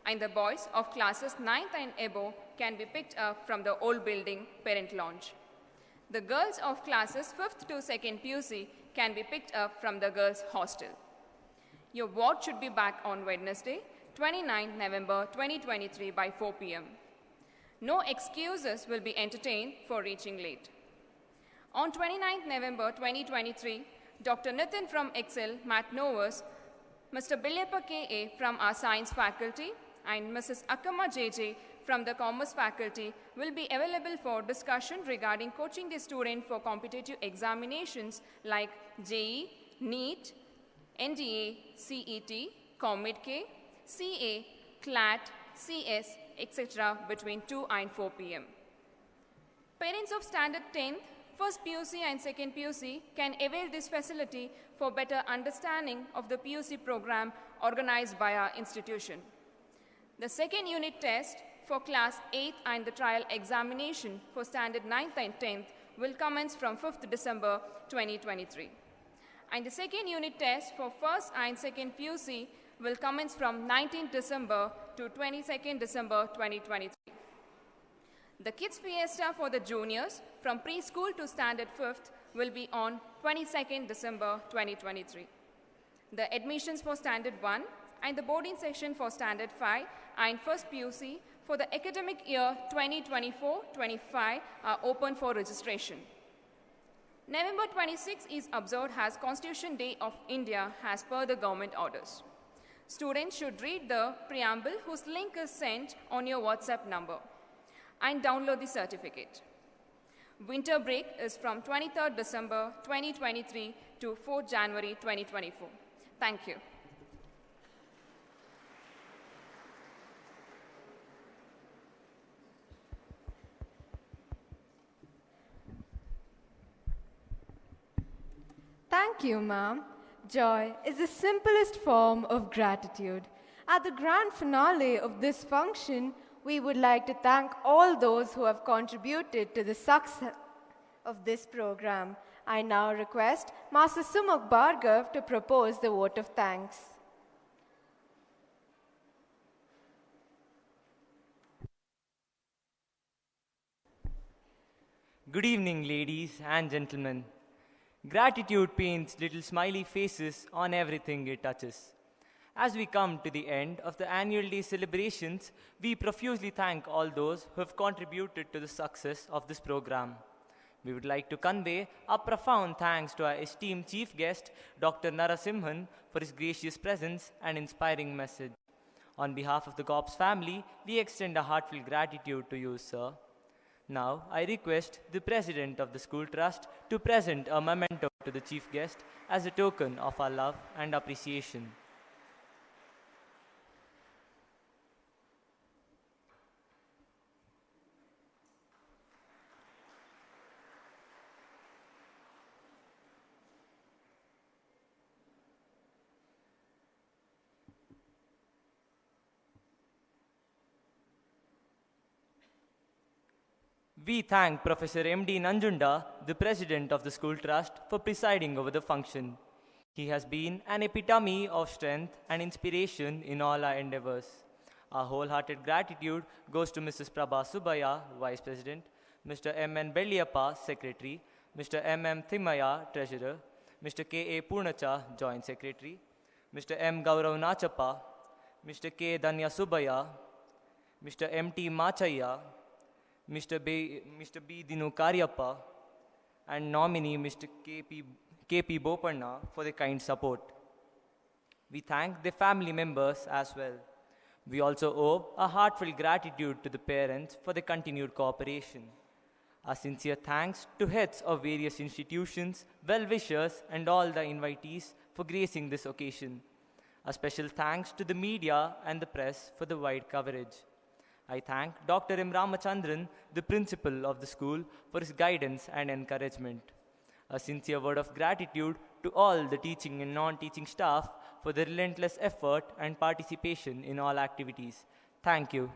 and the boys of classes 9th and above can be picked up from the old building parent lounge. The girls of classes 5th to 2nd PUC can be picked up from the girls' hostel. Your ward should be back on Wednesday, 29 November 2023 by 4 p.m. No excuses will be entertained for reaching late. On 29 November 2023, Dr. Nitin from Excel, Math Novus, Mr. Bilyappa K.A. from our Science faculty, and Mrs. Akama J.J. from the Commerce faculty will be available for discussion regarding coaching the student for competitive examinations like JEE, NEET, NDA, CET, COMEDK, CA, CLAT, CS, etc. between 2 and 4 p.m. Parents of Standard 10th, 1st PUC and 2nd PUC can avail this facility for better understanding of the PUC program organized by our institution. The second unit test for class 8th and the trial examination for Standard 9th and 10th will commence from 5th December 2023. And the second unit test for 1st and 2nd PUC will commence from 19th December to 22nd December 2023. The Kids Fiesta for the juniors from preschool to standard 5th will be on 22nd December 2023. The admissions for standard 1 and the boarding section for standard 5 and 1st PUC for the academic year 2024-25 are open for registration. November 26 is observed as Constitution Day of India as per the government orders. Students should read the preamble whose link is sent on your WhatsApp number and download the certificate. Winter break is from 23rd December 2023 to 4th January 2024. Thank you. Thank you, ma'am. Joy is the simplest form of gratitude. At the grand finale of this function, we would like to thank all those who have contributed to the success of this program. I now request Master Sumukh Bhargav to propose the vote of thanks. Good evening, ladies and gentlemen. Gratitude paints little smiley faces on everything it touches. As we come to the end of the annual day celebrations, we profusely thank all those who have contributed to the success of this program. We would like to convey our profound thanks to our esteemed chief guest, Dr. Narasimhan, for his gracious presence and inspiring message. On behalf of the Gops family, we extend a heartfelt gratitude to you, sir. Now, I request the President of the School Trust to present a memento to the Chief Guest as a token of our love and appreciation. We thank Professor M.D. Nanjunda, the President of the School Trust, for presiding over the function. He has been an epitome of strength and inspiration in all our endeavors. Our wholehearted gratitude goes to Mrs. Prabha Subaya, Vice President, Mr. M.N. Belliyappa, Secretary, Mr. M.M. Thimaya, Treasurer, Mr. K.A. Purnacha, Joint Secretary, Mr. M. Gaurav Nachappa, Mr. K. Danya Subaya, Mr. M.T. Machaya, Mr. B. Dinu Karyappa, and nominee Mr. K.P. Bopanna for the kind support. We thank the family members as well. We also owe a heartfelt gratitude to the parents for the continued cooperation. Our sincere thanks to heads of various institutions, well-wishers, and all the invitees for gracing this occasion. A special thanks to the media and the press for the wide coverage. I thank Dr. M. Ramachandran, the principal of the school, for his guidance and encouragement. A sincere word of gratitude to all the teaching and non-teaching staff for their relentless effort and participation in all activities. Thank you.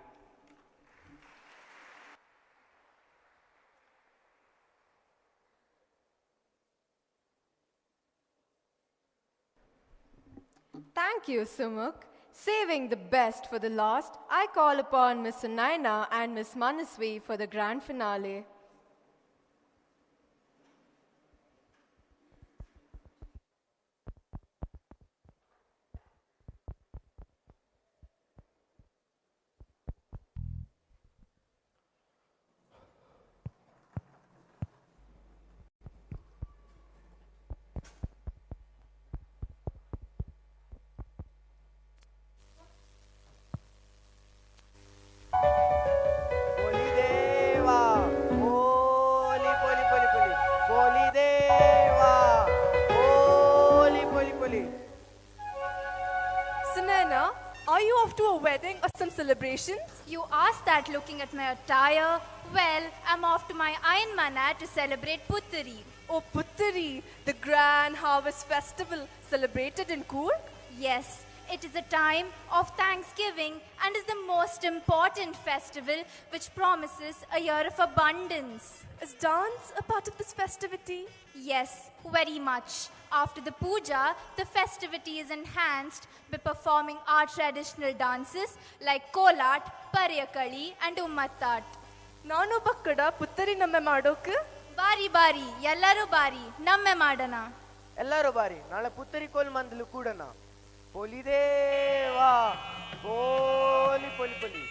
Thank you, Sumukh. Saving the best for the last, I call upon Ms. Sunaina and Ms. Manaswi for the grand finale. Sunaina, are you off to a wedding or some celebrations? You asked that looking at my attire. Well, I'm off to my Ainmana to celebrate Puttari. Oh, Puttari, the grand harvest festival celebrated in Coorg? Yes, it is a time of thanksgiving and is the most important festival which promises a year of abundance. Is dance a part of this festivity? Yes, very much. After the puja, the festivity is enhanced by performing our traditional dances like Kolat, Paryakali and Ummattat. Nanu bakkada Puttari namme madoku? Bari bari, ellaru bari, namme madana. Ellaru bari, nale Puttari kol mandlu kudana. Polideva, poli poli poli.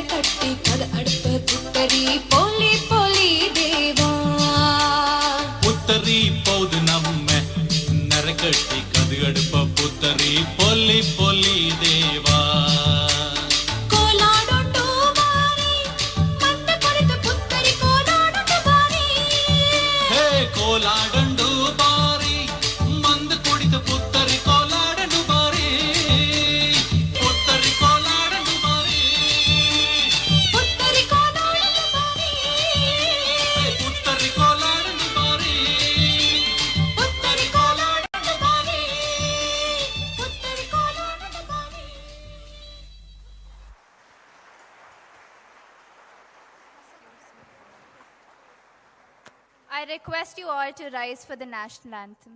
ನೆರಕಟ್ಟಿ ಕದ ಅಡುಪ ಪುತ್ತರಿ ಪೋಲಿ ಪೋಲಿ ದೇವಾ ಪುತ್ತರಿ ಪೌದು ನಮ್ಮ ನೆರಕಟ್ಟಿ ಕದ ಅಡುಪ ಪುತ್ತರಿ ಪೋಲಿ ಪೋಲಿ ದೇವಾ ಕೋಲಾಡೊಂಡು ಬಾರಿ ಮಂದ ಕೊಡಿತ ಪುತ್ತರಿ ಕೋಲಾಡೊಂಡು ಬಾರಿ ಹೇ ಕೋಲಾಡಂಡು ಬಾರಿ ಮಂದ ಕುಡಿತ ಪುತ್ತರಿ ಕೋಲಾಡಂಡು ಬಾರಿ ಪುತ್ತರಿ ಕೋಲಾಡಂಡು ಬಾರಿ ಪುತ್ತರಿ ಕೋಲಾಡೊಂಡು ಬಾರಿ ಪುತ್ತರಿ ಕೋಲಾಡಂಡು ಬಾರಿ ಪುತ್ತರಿ ಕೋಲಾಡೊಂಡು ಬಾರಿ ಪುತ್ತರಿ ಕೋಲಾಡೊಂಡು ಬಾರಿ. I request you all to rise for the national anthem.